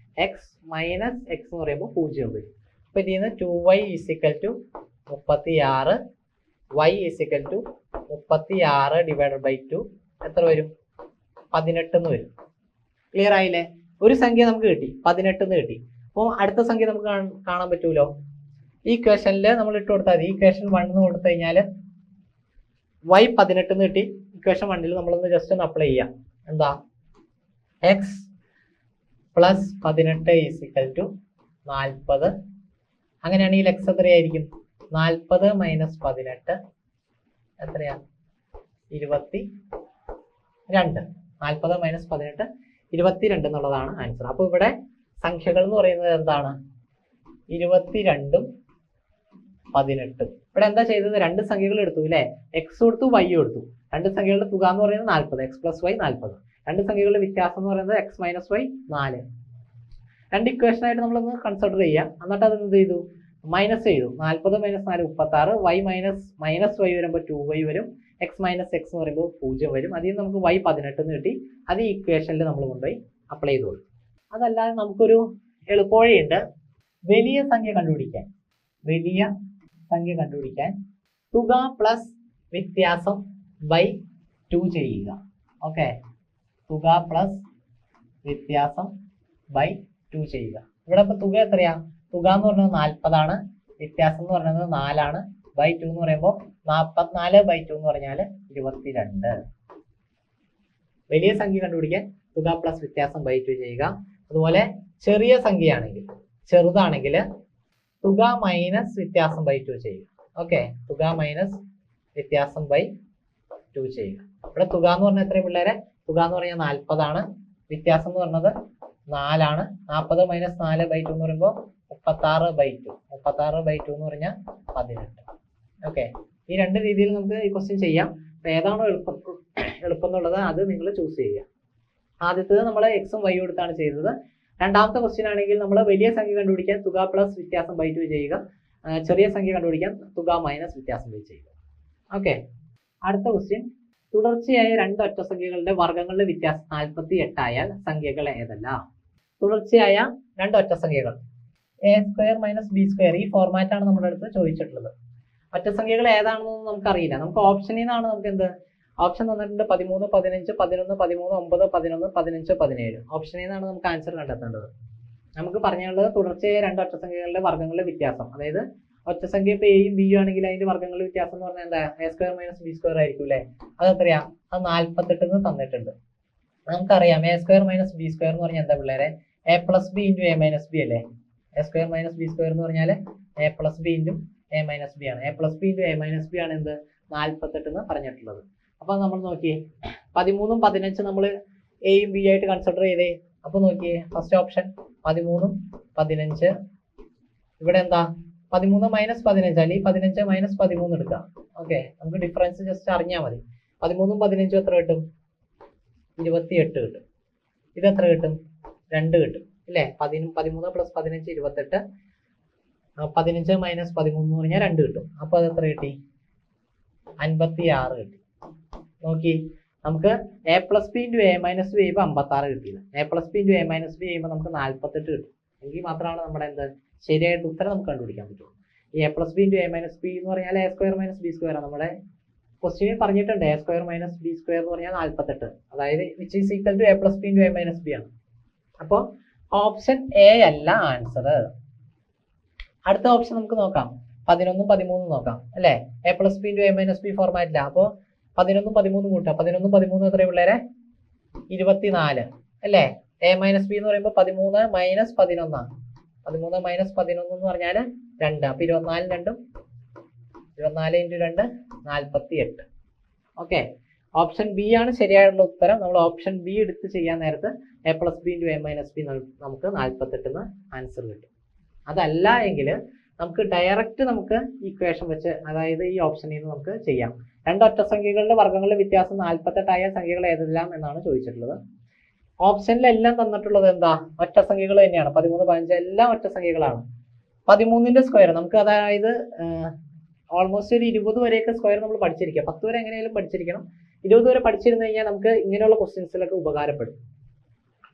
എക്സ് മൈനസ് എക്സ് എന്ന് പറയുമ്പോൾ 0 വരും. അപ്പോൾ ഇതിൽ നിന്ന് 2y is equal to 36, y is equal to 36 divided by 2 എത്ര വരും? 18 എന്ന് വരും. ക്ലിയർ ആയില്ലേ? ഒരു സംഖ്യ നമുക്ക് കിട്ടി, 18 എന്ന് കിട്ടി. അപ്പോൾ അടുത്ത സംഖ്യ നമുക്ക് കാണാൻ പറ്റൂലോ. ഈ ഇക്വേഷനിൽ നമ്മൾ ഇട്ട് കൊടുത്താൽ മതി. ഇക്വേഷൻ 1 എന്ന് കൊടുത്തു കഴിഞ്ഞാൽ y 18 എന്ന് കിട്ടി. ഇക്വേഷൻ 1 നമ്മളൊന്ന് ജസ്റ്റ് ഒന്ന് അപ്ലൈ ചെയ്യാം. എന്താ? X plus 18 is equal to 40. അങ്ങനെയാണെങ്കിൽ എക്സ് എത്രയായിരിക്കും? 40 മൈനസ് 18 എത്രയാ? 22. 40 മൈനസ് 18 22 എന്നുള്ളതാണ് ആൻസർ. അപ്പോൾ ഇവിടെ സംഖ്യകൾ എന്ന് പറയുന്നത് എന്താണ്? 22ഉം 18ഉം. ഇവിടെ എന്താ ചെയ്തത്? രണ്ട് സംഖ്യകൾ എടുത്തു അല്ലേ? എക്സ് കൊടുത്തു, വൈ കൊടുത്തു. രണ്ട് സംഖ്യകളുടെ തുക എന്ന് പറയുന്നത് 40, എക്സ് പ്ലസ് വൈ 40. രണ്ട് സംഖ്യകളുടെ വ്യത്യാസം എന്ന് പറയുന്നത് എക്സ് മൈനസ് വൈ 4. രണ്ട് ഇക്വേഷൻ ആയിട്ട് നമ്മളൊന്ന് കൺസിഡർ ചെയ്യാം. എന്നിട്ട് അത് എന്ത് ചെയ്തു? മൈനസ് ചെയ്തു. 40 മൈനസ് 4 36. വൈ മൈനസ് വൈ വരുമ്പോൾ 2y വരും. എക്സ് മൈനസ് എക്സ് എന്ന് പറയുമ്പോൾ 0 വരും. അതിൽ നിന്ന് നമുക്ക് y 18 എന്ന് കിട്ടി. അത് ഈ ഇക്വേഷനിൽ നമ്മൾ കൊണ്ടുപോയി അപ്ലൈ ചെയ്ത് കൊടുക്കും. അതല്ലാതെ നമുക്കൊരു എളുപ്പവഴിയുണ്ട്. വലിയ സംഖ്യ കണ്ടുപിടിക്കാൻ തുക പ്ലസ് വ്യത്യാസം ബൈ 2 ചെയ്യുക. ഓക്കെ, തുക പ്ലസ് വ്യത്യാസം ബൈ 2 ചെയ്യുക. ഇവിടെ ഇപ്പൊ തുക എത്രയാ? തുക എന്ന് പറയുന്നത് 40 ആണ്. വ്യത്യാസം എന്ന് പറയുന്നത് 4 ആണ്. ബൈ 2 എന്ന് പറയുമ്പോൾ 44 ബൈ 2 എന്ന് പറഞ്ഞാൽ 22. വലിയ സംഖ്യ കണ്ടുപിടിക്കാൻ തുക പ്ലസ് വ്യത്യാസം ബൈ 2 ചെയ്യുക. അതുപോലെ ചെറിയ സംഖ്യയാണെങ്കിൽ, ചെറുതാണെങ്കിൽ തുക മൈനസ് വ്യത്യാസം ബൈ 2 ചെയ്യുക. ഓക്കെ, തുക മൈനസ് വ്യത്യാസം ബൈ 2 ചെയ്യുക. ഇവിടെ തുക എന്ന് പറഞ്ഞാൽ എത്രയും പിള്ളേരെ? തുക എന്ന് പറഞ്ഞാൽ 40 ആണ്. വ്യത്യാസം എന്ന് പറഞ്ഞത് 4 ആണ്. 40 മൈനസ് 4 ബൈ 2 എന്ന് പറയുമ്പോൾ 36 ബൈ 2. 36 ബൈ 2 എന്ന് പറഞ്ഞാൽ 18. ഓക്കെ, ഈ രണ്ട് രീതിയിൽ നമുക്ക് ഈ ക്വസ്റ്റ്യൻ ചെയ്യാം. അപ്പോൾ ഏതാണോ എളുപ്പം എന്നുള്ളത് അത് നിങ്ങൾ ചൂസ് ചെയ്യുക. ആദ്യത്തേത് നമ്മൾ എക്സും വൈ കൊടുത്താണ് ചെയ്തത്. രണ്ടാമത്തെ ക്വസ്റ്റ്യൻ ആണെങ്കിൽ നമ്മൾ വലിയ സംഖ്യ കണ്ടുപിടിക്കാൻ തുക പ്ലസ് വ്യത്യാസം ബൈ 2 ചെയ്യുക. ചെറിയ സംഖ്യ കണ്ടുപിടിക്കാൻ തുക മൈനസ് വ്യത്യാസം ബൈ ചെയ്യുക. ഓക്കെ, അടുത്ത ക്വസ്റ്റ്യൻ. തുടർച്ചയായ രണ്ട് ഒറ്റസംഖ്യകളുടെ വർഗ്ഗങ്ങളുടെ വ്യത്യാസം 48 ആയാൽ സംഖ്യകൾ ഏതെല്ലാം? തുടർച്ചയായ രണ്ട് ഒറ്റസംഖ്യകൾ a square minus B square, ഈ ഫോർമാറ്റാണ് നമ്മുടെ അടുത്ത് ചോദിച്ചിട്ടുള്ളത്. ഒറ്റസംഖ്യകൾ ഏതാണെന്നൊന്നും നമുക്കറിയില്ല. നമുക്ക് ഓപ്ഷനിൽ നിന്നാണ് നമുക്ക് എന്ത് ഓപ്ഷൻ തന്നിട്ടുണ്ട്? 13, 15, 11, 13, 9, 11, 15, 17. ഓപ്ഷനിൽ നിന്നാണ് നമുക്ക് ആൻസർ കണ്ടെത്തേണ്ടത്. നമുക്ക് പറഞ്ഞുള്ളത് തുടർച്ചയായ രണ്ട് ഒറ്റസംഖ്യകളുടെ വർഗ്ഗങ്ങളുടെ വ്യത്യാസം. അതായത് ഒറ്റസംഖ്യ ഇപ്പോൾ എയും ബിയും ആണെങ്കിൽ അതിന്റെ വർഗ്ഗങ്ങളുടെ വ്യത്യാസം എന്ന് പറഞ്ഞാൽ എന്താ? A square minus B square ആയിരിക്കും അല്ലേ? അത് എത്രയാ? അത് 48 തന്നിട്ടുണ്ട്. നമുക്കറിയാം a square minus B square എന്ന് പറഞ്ഞാൽ എന്താ പിള്ളേരെ? A plus B into A minus b അല്ലേ? A square minus B square എന്ന് പറഞ്ഞാൽ a plus B into A minus b ആണ്. A plus B into A minus b ആണ് എന്ത്? 48 എന്ന് പറഞ്ഞിട്ടുള്ളത്. അപ്പോൾ നമ്മൾ നോക്കിയേ, 13ഉം 15 നമ്മൾ എയും ബി ആയിട്ട് കൺസിഡർ ചെയ്തേ. അപ്പോൾ നോക്കിയേ, ഫസ്റ്റ് ഓപ്ഷൻ 13ഉം 15. ഇവിടെ എന്താ? 13 മൈനസ് 15 അല്ലെങ്കിൽ 15 മൈനസ് 13 എടുക്കാം. ഓക്കെ, നമുക്ക് ഡിഫറൻസ് ജസ്റ്റ് അറിഞ്ഞാൽ മതി. 13ഉം 15ഉം എത്ര കിട്ടും? 28 കിട്ടും. ഇത് എത്ര കിട്ടും? 2 കിട്ടും അല്ലേ? 13 പ്ലസ് 15 28. 15 മൈനസ് 13 എന്ന് പറഞ്ഞാൽ 2 കിട്ടും. അപ്പോൾ അത് എത്ര കിട്ടി? 56 കിട്ടി. നോക്കി, നമുക്ക് A plus B into A minus B ചെയ്യുമ്പോൾ 56 കിട്ടിയില്ല. A plus B into A minus B ചെയ്യുമ്പോൾ നമുക്ക് 48 കിട്ടും. എങ്കിൽ മാത്രമാണ് നമ്മുടെ എന്ത് ശരിയായിട്ട് ഉത്തരം നമുക്ക് കണ്ടുപിടിക്കാൻ പറ്റുള്ളൂ. ഈ a plus B into A minus B എന്ന് പറഞ്ഞാൽ a square minus B square ആണ്. നമ്മുടെ ക്വസ്റ്റ്യനിൽ പറഞ്ഞിട്ടുണ്ട് a square minus B square എന്ന് പറഞ്ഞാൽ 48. അതായത് which is equal to a plus B into A minus b ആണ്. അപ്പോൾ ഓപ്ഷൻ എ അല്ല ആൻസർ. അടുത്ത ഓപ്ഷൻ നമുക്ക് നോക്കാം. 11ഉം 13ഉം നോക്കാം അല്ലേ? A plus B into A minus b ഫോർമാറ്റില്ല. അപ്പോൾ 11ഉം 13ഉം കൂട്ടാം. 11ഉം 13ഉം എത്ര പിള്ളേരെ? 24 അല്ലേ? എ മൈനസ് ബി എന്ന് പറയുമ്പോൾ 13 മൈനസ് 11 ആണ്. 13 മൈനസ് 11 എന്ന് പറഞ്ഞാൽ 2. അപ്പോൾ 24 2 24 ഇൻറ്റു 2 48. ഓക്കെ, ഓപ്ഷൻ ബി ആണ് ശരിയായുള്ള ഉത്തരം. നമ്മൾ ഓപ്ഷൻ ബി എടുത്ത് ചെയ്യാൻ നേരത്ത് A plus B into A minus B നമുക്ക് 48 ആൻസർ കിട്ടും. അതല്ല എങ്കിൽ നമുക്ക് ഡയറക്റ്റ് നമുക്ക് ഇക്വേഷൻ വെച്ച്, അതായത് ഈ ഓപ്ഷനിൽ നിന്ന് നമുക്ക് ചെയ്യാം. രണ്ട് ഒറ്റസംഖ്യകളുടെ വർഗ്ഗങ്ങളുടെ വ്യത്യാസം 48 ആയ സംഖ്യകൾ ഏതെല്ലാം എന്നാണ് ചോദിച്ചിട്ടുള്ളത്. ഓപ്ഷനിലെല്ലാം തന്നിട്ടുള്ളത് എന്താ? ഒറ്റ സംഖ്യകൾ തന്നെയാണ്. 13, 15 എല്ലാം ഒറ്റ സംഖ്യകളാണ്. 13ന്റെ സ്ക്വയർ നമുക്ക്, അതായത് ഓൾമോസ്റ്റ് ഒരു 20 വരെയൊക്കെ സ്ക്വയർ നമ്മൾ പഠിച്ചിരിക്കുക. 10 വരെ എങ്ങനെയാലും പഠിച്ചിരിക്കണം. 20 വരെ പഠിച്ചിരുന്നു കഴിഞ്ഞാൽ നമുക്ക് ഇങ്ങനെയുള്ള ക്വസ്റ്റ്യൻസിലൊക്കെ ഉപകാരപ്പെടും.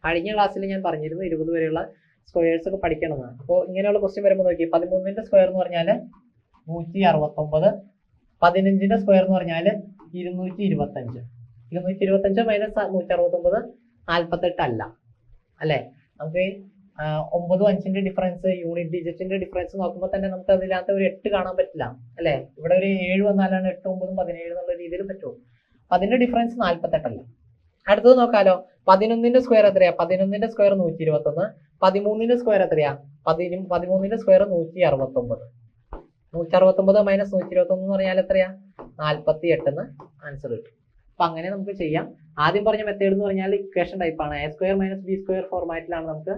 കഴിഞ്ഞ ക്ലാസ്സിൽ ഞാൻ പറഞ്ഞിരുന്നു 20 വരെയുള്ള സ്ക്വയേഴ്സ് ഒക്കെ പഠിക്കണമെന്ന്. അപ്പോൾ ഇങ്ങനെയുള്ള ക്വസ്റ്റ്യൻ വരുമ്പോൾ നോക്കി, 13ന്റെ സ്ക്വയർ എന്ന് പറഞ്ഞാൽ 169, 15ന്റെ സ്ക്വയർ എന്ന് പറഞ്ഞാൽ 225. 225 മൈനസ് 169 48 അല്ല അല്ലേ? നമുക്ക് 9, 5ന്റെ ഡിഫറൻസ്, യൂണിറ്റ് ഡിജിറ്റിന്റെ ഡിഫറൻസ് നോക്കുമ്പോൾ തന്നെ നമുക്ക് അതിനകത്ത് ഒരു 8 കാണാൻ പറ്റില്ല അല്ലേ? ഇവിടെ ഒരു 7 വന്നാലാണ് 8, 9, 17 എന്നുള്ള രീതിയിൽ പറ്റുമോ? അപ്പൊ അതിന്റെ ഡിഫറൻസ് 48 അല്ല. അടുത്തത് നോക്കാലോ. 11ന്റെ സ്ക്വയർ എത്രയാ? 11ന്റെ സ്ക്വയർ 121. 13ന്റെ സ്ക്വയർ എത്രയാ? 13ന്റെ സ്ക്വയർ 169. 169 മൈനസ് 121 എന്ന് പറഞ്ഞാൽ എത്രയാ? 48 എന്ന് ആൻസർ കിട്ടും. അപ്പൊ അങ്ങനെ നമുക്ക് ചെയ്യാം. ആദ്യം പറഞ്ഞ മെത്തേഡ് എന്ന് പറഞ്ഞാൽ ഇക്വേഷൻ ടൈപ്പ് ആണ്. A square minus B square ഫോർമാറ്റിലാണ് നമുക്ക്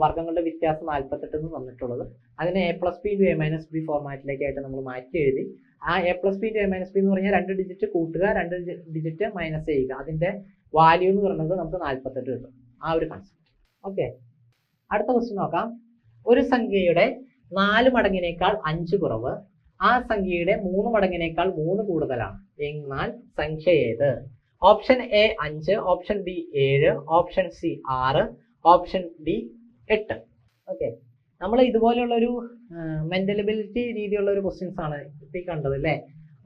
വർഗ്ഗങ്ങളുടെ വ്യത്യാസം 48 എന്ന് തന്നിട്ടുള്ളത്. അതിനെ A plus B into A minus B ഫോർമാറ്റിലേക്കായിട്ട് നമ്മൾ മാറ്റി എഴുതി. ആ A plus B into A minus B എന്ന് പറഞ്ഞാൽ 2 ഡിജിറ്റ് കൂട്ടുക, 2 ഡിജിറ്റ് മൈനസ് ചെയ്യുക. അതിന്റെ വാല്യൂ എന്ന് പറയുന്നത് നമുക്ക് 48 കിട്ടും. ആ ഒരു കൺസെപ്റ്റ്. ഓക്കെ, അടുത്ത ക്വസ്റ്റ്യൻ നോക്കാം. ഒരു സംഖ്യയുടെ 4 മടങ്ങിനേക്കാൾ 5 കുറവ് ആ സംഖ്യയുടെ 3 മടങ്ങിനേക്കാൾ 3 കൂടുതലാണ് എന്നാൽ സംഖ്യ ഏത്? Option A 5, option B 7, option C 6, option D 8. Okay, നമ്മൾ ഇതുപോലെയുള്ള ഒരു മെന്റലബിലിറ്റി രീതിയുള്ള ഒരു ക്വസ്റ്റ്യൻസ് ആണ് ഇപ്പം കണ്ടത് അല്ലേ?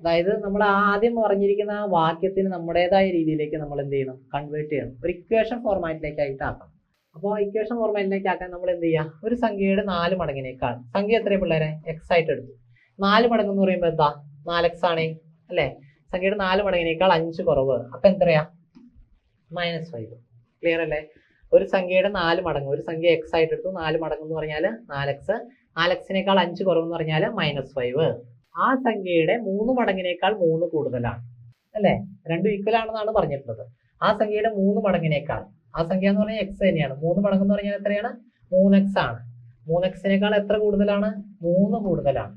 അതായത് നമ്മൾ ആദ്യം പറഞ്ഞിരിക്കുന്ന ആ വാക്യത്തിന് നമ്മുടേതായ രീതിയിലേക്ക് നമ്മൾ എന്ത് ചെയ്യണം? കൺവേർട്ട് ചെയ്യണം. ഒരു ഇക്വേഷൻ ഫോർമാറ്റിലേക്കായിട്ട് ആക്കണം. അപ്പോൾ ഇക്വേഷൻ ഫോർമാറ്റിലേക്ക് ആക്കാൻ നമ്മൾ എന്ത് ചെയ്യുക? ഒരു സംഖ്യയുടെ 4 മടങ്ങിനേക്കാൾ, സംഖ്യ എത്രയാണ് പിള്ളേരെ? എക്സ് ആയിട്ട് എടുത്തു. 4 മടങ്ങ് എന്ന് പറയുമ്പോൾ എന്താ? 4x ആണ് അല്ലേ? സംഖ്യയുടെ 4 മടങ്ങിനേക്കാൾ 5 കുറവ്. അപ്പൊ എത്രയാ? -5. ക്ലിയർ അല്ലേ? ഒരു സംഖ്യയുടെ 4 മടങ്ങ്, ഒരു സംഖ്യ എക്സ് ആയിട്ട് എടുത്തു. 4 മടങ്ങ് എന്ന് പറഞ്ഞാൽ 4x, 4xനേക്കാൾ 5 കുറവ് എന്ന് പറഞ്ഞാൽ -5. ആ സംഖ്യയുടെ 3 മടങ്ങിനേക്കാൾ 3 കൂടുതലാണ് അല്ലേ? രണ്ടും ഈക്വൽ ആണെന്നാണ് പറഞ്ഞിട്ടുള്ളത്. ആ സംഖ്യയുടെ 3 മടങ്ങിനേക്കാൾ, ആ സംഖ്യ എന്ന് പറഞ്ഞാൽ എക്സ് തന്നെയാണ്. 3 മടങ്ങ് എന്ന് പറഞ്ഞാൽ എത്രയാണ്? 3x ആണ്. 3xനേക്കാൾ എത്ര കൂടുതലാണ്? 3 കൂടുതലാണ്.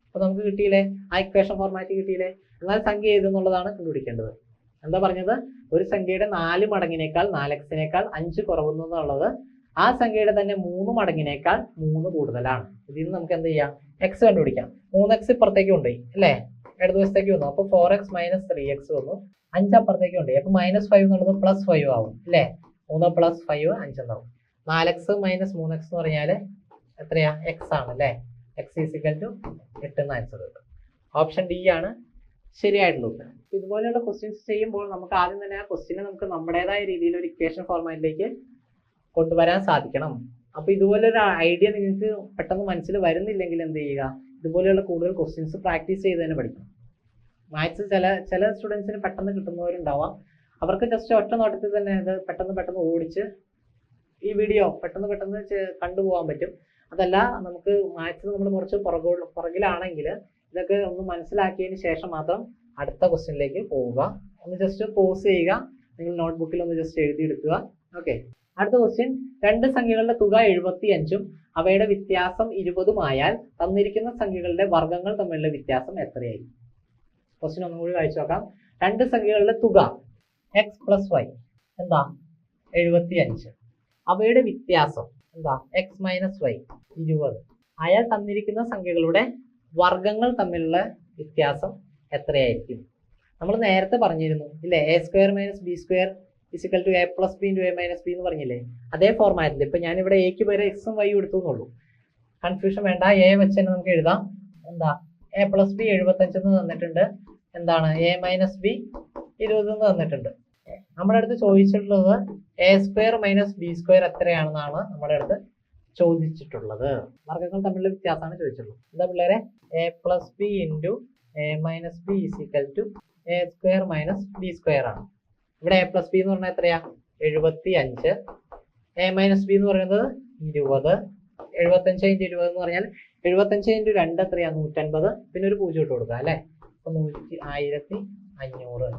അപ്പൊ നമുക്ക് കിട്ടിയില്ലേ? ആ ഇക്വേഷൻ ഫോർമാറ്റ് കിട്ടിയില്ലേ? എന്നാൽ സംഖ്യ ഏതെന്നുള്ളതാണ് കണ്ടുപിടിക്കേണ്ടത്. എന്താ പറഞ്ഞത്? ഒരു സംഖ്യയുടെ 4 മടങ്ങിനേക്കാൾ 4xനേക്കാൾ 5 കുറവെന്നുള്ളത് ആ സംഖ്യയുടെ തന്നെ 3 മടങ്ങിനേക്കാൾ 3 കൂടുതലാണ്. ഇതിൽ നിന്ന് നമുക്ക് എന്ത് ചെയ്യാം? എക്സ് കണ്ടുപിടിക്കാം. 3x ഇപ്പുറത്തേക്ക് കൊണ്ടുപോയി അല്ലേ? ഇടതുവശത്തേക്ക് വന്നു. അപ്പൊ 4x മൈനസ് 3x വന്നു. 5 അപ്പുറത്തേക്ക് കൊണ്ടുപോയി. അപ്പൊ -5 എന്നുള്ളത് +5 ആവും അല്ലേ? 3 + 5 5 എന്നാവും. 4x മൈനസ് 3x എന്ന് പറഞ്ഞാൽ എത്രയാ? എക്സ് ആണ് അല്ലേ? x = 8 എന്ന് ആൻസർ കിട്ടും. ഓപ്ഷൻ ഡി ആണ് ശരിയായിട്ടുള്ള ഉത്തരം. ഇതുപോലെയുള്ള ക്വസ്റ്റ്യൻസ് ചെയ്യുമ്പോൾ നമുക്ക് ആദ്യം തന്നെ ആ ക്വസ്റ്റ്യനെ നമുക്ക് നമ്മുടേതായ രീതിയിൽ ഒരു ഇക്വേഷൻ ഫോർമാറ്റിലേക്ക് കൊണ്ടുവരാൻ സാധിക്കണം. അപ്പൊ ഇതുപോലൊരു ഐഡിയ നിങ്ങൾക്ക് പെട്ടെന്ന് മനസ്സിൽ വരുന്നില്ലെങ്കിൽ എന്ത് ചെയ്യുക? ഇതുപോലെയുള്ള കൂടുതൽ ക്വസ്റ്റ്യൻസ് പ്രാക്ടീസ് ചെയ്ത് തന്നെ പഠിക്കണം. മാത്സ് ചില സ്റ്റുഡൻസിന് പെട്ടെന്ന് കിട്ടുന്നവരുണ്ടാവാം. അവർക്ക് ജസ്റ്റ് ഒറ്റ നോട്ടത്തിൽ തന്നെ ഇത് പെട്ടെന്ന് ഓടിച്ച് ഈ വീഡിയോ പെട്ടെന്ന് കണ്ടുപോകാൻ പറ്റും. അതല്ല, നമുക്ക് മാത്സ് നമ്മൾ കുറച്ച് പുറകിലാണെങ്കിൽ ഇതൊക്കെ ഒന്ന് മനസ്സിലാക്കിയതിന് ശേഷം മാത്രം അടുത്ത ക്വസ്റ്റ്യനിലേക്ക് പോവുക. ഒന്ന് ജസ്റ്റ് പോസ് ചെയ്യുക, നിങ്ങൾ നോട്ട്ബുക്കിൽ ഒന്ന് ജസ്റ്റ് എഴുതിയെടുക്കുക. ഓക്കെ, അടുത്ത ക്വസ്റ്റ്യൻ. 2 സംഖ്യകളുടെ തുക 75ഉം അവയുടെ വ്യത്യാസം 20ഉം ആയാൽ തന്നിരിക്കുന്ന സംഖ്യകളുടെ വർഗ്ഗങ്ങൾ തമ്മിലുള്ള വ്യത്യാസം എത്രയായിരിക്കും? ക്വസ്റ്റ്യൻ ഒന്നും കൂടി വായിച്ചു നോക്കാം. 2 സംഖ്യകളുടെ തുക x + y എന്താ? 75. അവയുടെ വ്യത്യാസം എന്താ? x - y 20 ആയാൽ തന്നിരിക്കുന്ന സംഖ്യകളുടെ വർഗ്ഗങ്ങൾ തമ്മിലുള്ള വ്യത്യാസം എത്രയായിരിക്കും? നമ്മൾ നേരത്തെ പറഞ്ഞിരുന്നു ഇല്ലേ? a² - b² = a + b × a - b എന്ന് പറഞ്ഞില്ലേ? അതേ ഫോർമാറ്റിൽ ഇപ്പൊ ഞാനിവിടെ എക്ക് വരെ എക്സും വൈയും എടുത്തു എന്നുള്ളൂ. കൺഫ്യൂഷൻ വേണ്ട. എ വെച്ച് തന്നെ നമുക്ക് എഴുതാം. എന്താ? a + b 75 എന്ന് തന്നിട്ടുണ്ട്. എന്താണ്? a - b 20 എന്ന് തന്നിട്ടുണ്ട്. നമ്മുടെ അടുത്ത് ചോദിച്ചിട്ടുള്ളത് a² - b² എത്രയാണെന്നാണ് നമ്മുടെ അടുത്ത് ചോദിച്ചിട്ടുള്ളത്. വർഗ്ഗങ്ങൾ തമ്മിലുള്ള വ്യത്യാസമാണ് ചോദിച്ചിട്ടുള്ളത്. എന്താ പിള്ളേരെ? a + b × a - b = a² - b² ആണ്. ഇവിടെ a + b എന്ന് പറഞ്ഞാൽ എത്രയാ? 75. a - b എന്ന് പറയുന്നത് 20. 75 × 20 എന്ന് പറഞ്ഞാൽ 75 × 2 എത്രയാ? 150. പിന്നെ ഒരു 0 ഇട്ട് കൊടുക്കുക അല്ലേ? അപ്പൊ 1500.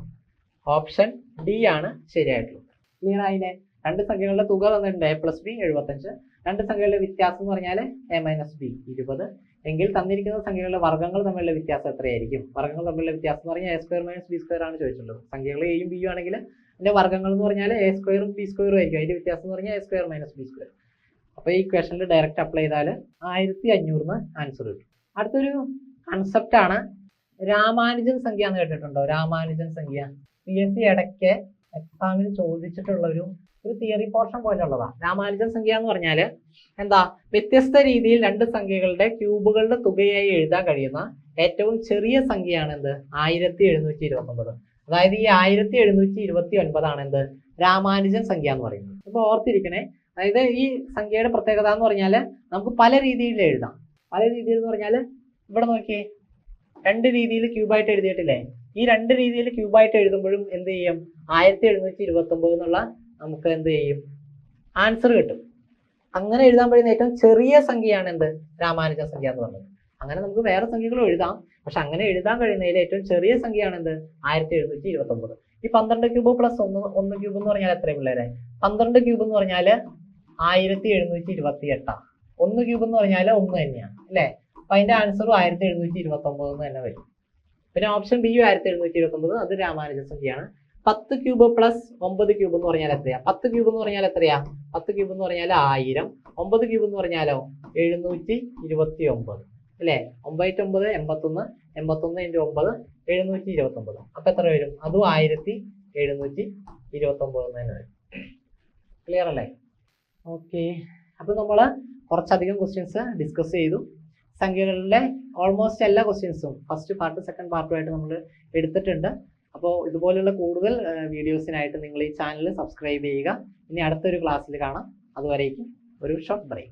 ഓപ്ഷൻ ഡി ആണ് ശരിയായിട്ടുള്ളത്. ക്ലിയർ ആയില്ലേ? 2 സംഖ്യകളുടെ തുക തന്നിട്ടുണ്ട് a + b 75. 2 സംഖ്യകളുടെ വ്യത്യാസം എന്ന് പറഞ്ഞാൽ a - b 20. എങ്കിൽ തന്നിരിക്കുന്ന സംഖ്യകളുടെ വർഗ്ഗങ്ങൾ തമ്മിലുള്ള വ്യത്യാസം എത്രയായിരിക്കും? വർഗ്ഗങ്ങൾ തമ്മിലുള്ള വ്യത്യാസം എന്ന് പറഞ്ഞാൽ a² - b² ആണ് ചോദിച്ചിട്ടുള്ളത്. സംഖ്യകൾ എയും ബിയും ആണെങ്കിൽ ഇതിന്റെ വർഗ്ഗങ്ങൾ എന്ന് പറഞ്ഞാൽ എ സ്ക്വയറും ബി സ്ക്വയറും ആയിരിക്കും. അതിന്റെ വ്യത്യാസം എന്ന് പറഞ്ഞാൽ a square minus B square. അപ്പോൾ ഈ ഇക്വേഷനിൽ ഡയറക്റ്റ് അപ്ലൈ ചെയ്താൽ 1500 ആൻസർ കിട്ടും. അടുത്തൊരു കൺസെപ്റ്റ് ആണ് രാമാനുജൻ സംഖ്യ എന്ന് കേട്ടിട്ടുണ്ടോ? രാമാനുജൻ സംഖ്യ PSC ഇടയ്ക്ക് എക്സാമിന് ചോദിച്ചിട്ടുള്ള ഒരു തിയറി പോർഷൻ പോലെയുള്ളതാണ്. രാമാനുജൻ സംഖ്യ എന്ന് പറഞ്ഞാൽ എന്താ, വ്യത്യസ്ത രീതിയിൽ രണ്ട് സംഖ്യകളുടെ ക്യൂബുകളുടെ തുകയായി എഴുതാൻ കഴിയുന്ന ഏറ്റവും ചെറിയ സംഖ്യയാണ് എന്ത്, 1729. അതായത് ഈ 1729 ആണ് എന്ത്, രാമാനുജൻ സംഖ്യ എന്ന് പറയുന്നത്. അപ്പൊ ഓർത്തിരിക്കണേ. അതായത് ഈ സംഖ്യയുടെ പ്രത്യേകത എന്ന് പറഞ്ഞാൽ നമുക്ക് പല രീതിയിൽ എഴുതാം. പല രീതിയിൽ എന്ന് പറഞ്ഞാൽ ഇവിടെ നോക്കിയേ, രണ്ട് രീതിയിൽ ക്യൂബായിട്ട് എഴുതിയിട്ടില്ലേ? ഈ രണ്ട് രീതിയിൽ ക്യൂബായിട്ട് എഴുതുമ്പോഴും എന്ത് ചെയ്യും, 1729 എന്നുള്ള നമുക്ക് എന്ത് ചെയ്യും, ആൻസർ കിട്ടും. അങ്ങനെ എഴുതാൻ കഴിയുന്ന ഏറ്റവും ചെറിയ സംഖ്യയാണ് എന്ത്, രാമാനുജൻ സംഖ്യ എന്ന് പറയുന്നത്. അങ്ങനെ നമുക്ക് വേറെ സംഖ്യകളും എഴുതാം, പക്ഷെ അങ്ങനെ എഴുതാൻ കഴിയുന്നതിൽ ഏറ്റവും ചെറിയ സംഖ്യയാണ് എന്ത്, 1729. ഈ 12 ക്യൂബ് പ്ലസ് 1 ക്യൂബ് എന്ന് പറഞ്ഞാൽ എത്ര പിള്ളേരെ? 12 ക്യൂബ് എന്ന് പറഞ്ഞാൽ 1728. 1 ക്യൂബ് എന്ന് പറഞ്ഞാൽ 1 തന്നെയാണ് അല്ലേ? അപ്പൊ അതിന്റെ ആൻസറും 1729 തന്നെ വരും. പിന്നെ ഓപ്ഷൻ ബി 1729, അത് രാമാനുജൻ സംഖ്യയാണ്. 10 ക്യൂബ് പ്ലസ് 9 ക്യൂബ് എന്ന് പറഞ്ഞാൽ എത്രയാ? 10 ക്യൂബ് എന്ന് പറഞ്ഞാൽ എത്രയാ? 10 ക്യൂബ് എന്ന് പറഞ്ഞാൽ 1000. 9 ക്യൂബ് എന്ന് പറഞ്ഞാലോ 729 അല്ലേ? 9 9 81, 81 × 9 729. അപ്പൊ എത്ര വരും? അതും 1729 തന്നെ വരും. ക്ലിയർ അല്ലേ? ഓക്കെ. അപ്പൊ നമ്മള് കുറച്ചധികം ക്വസ്റ്റ്യൻസ് ഡിസ്കസ് ചെയ്തു. സംഖ്യകളിലെ ഓൾമോസ്റ്റ് എല്ലാ ക്വസ്റ്റ്യൻസും ഫസ്റ്റ് പാർട്ട് സെക്കൻഡ് പാർട്ടുമായിട്ട് നമ്മൾ എടുത്തിട്ടുണ്ട്. അപ്പോൾ ഇതുപോലുള്ള കൂടുതൽ വീഡിയോസിനായിട്ട് നിങ്ങൾ ഈ ചാനൽ സബ്സ്ക്രൈബ് ചെയ്യുക. ഇനി അടുത്തൊരു ക്ലാസ്സിൽ കാണാം. അതുവരേക്കും ഒരു ഷോർട്ട് ബ്രേക്ക്.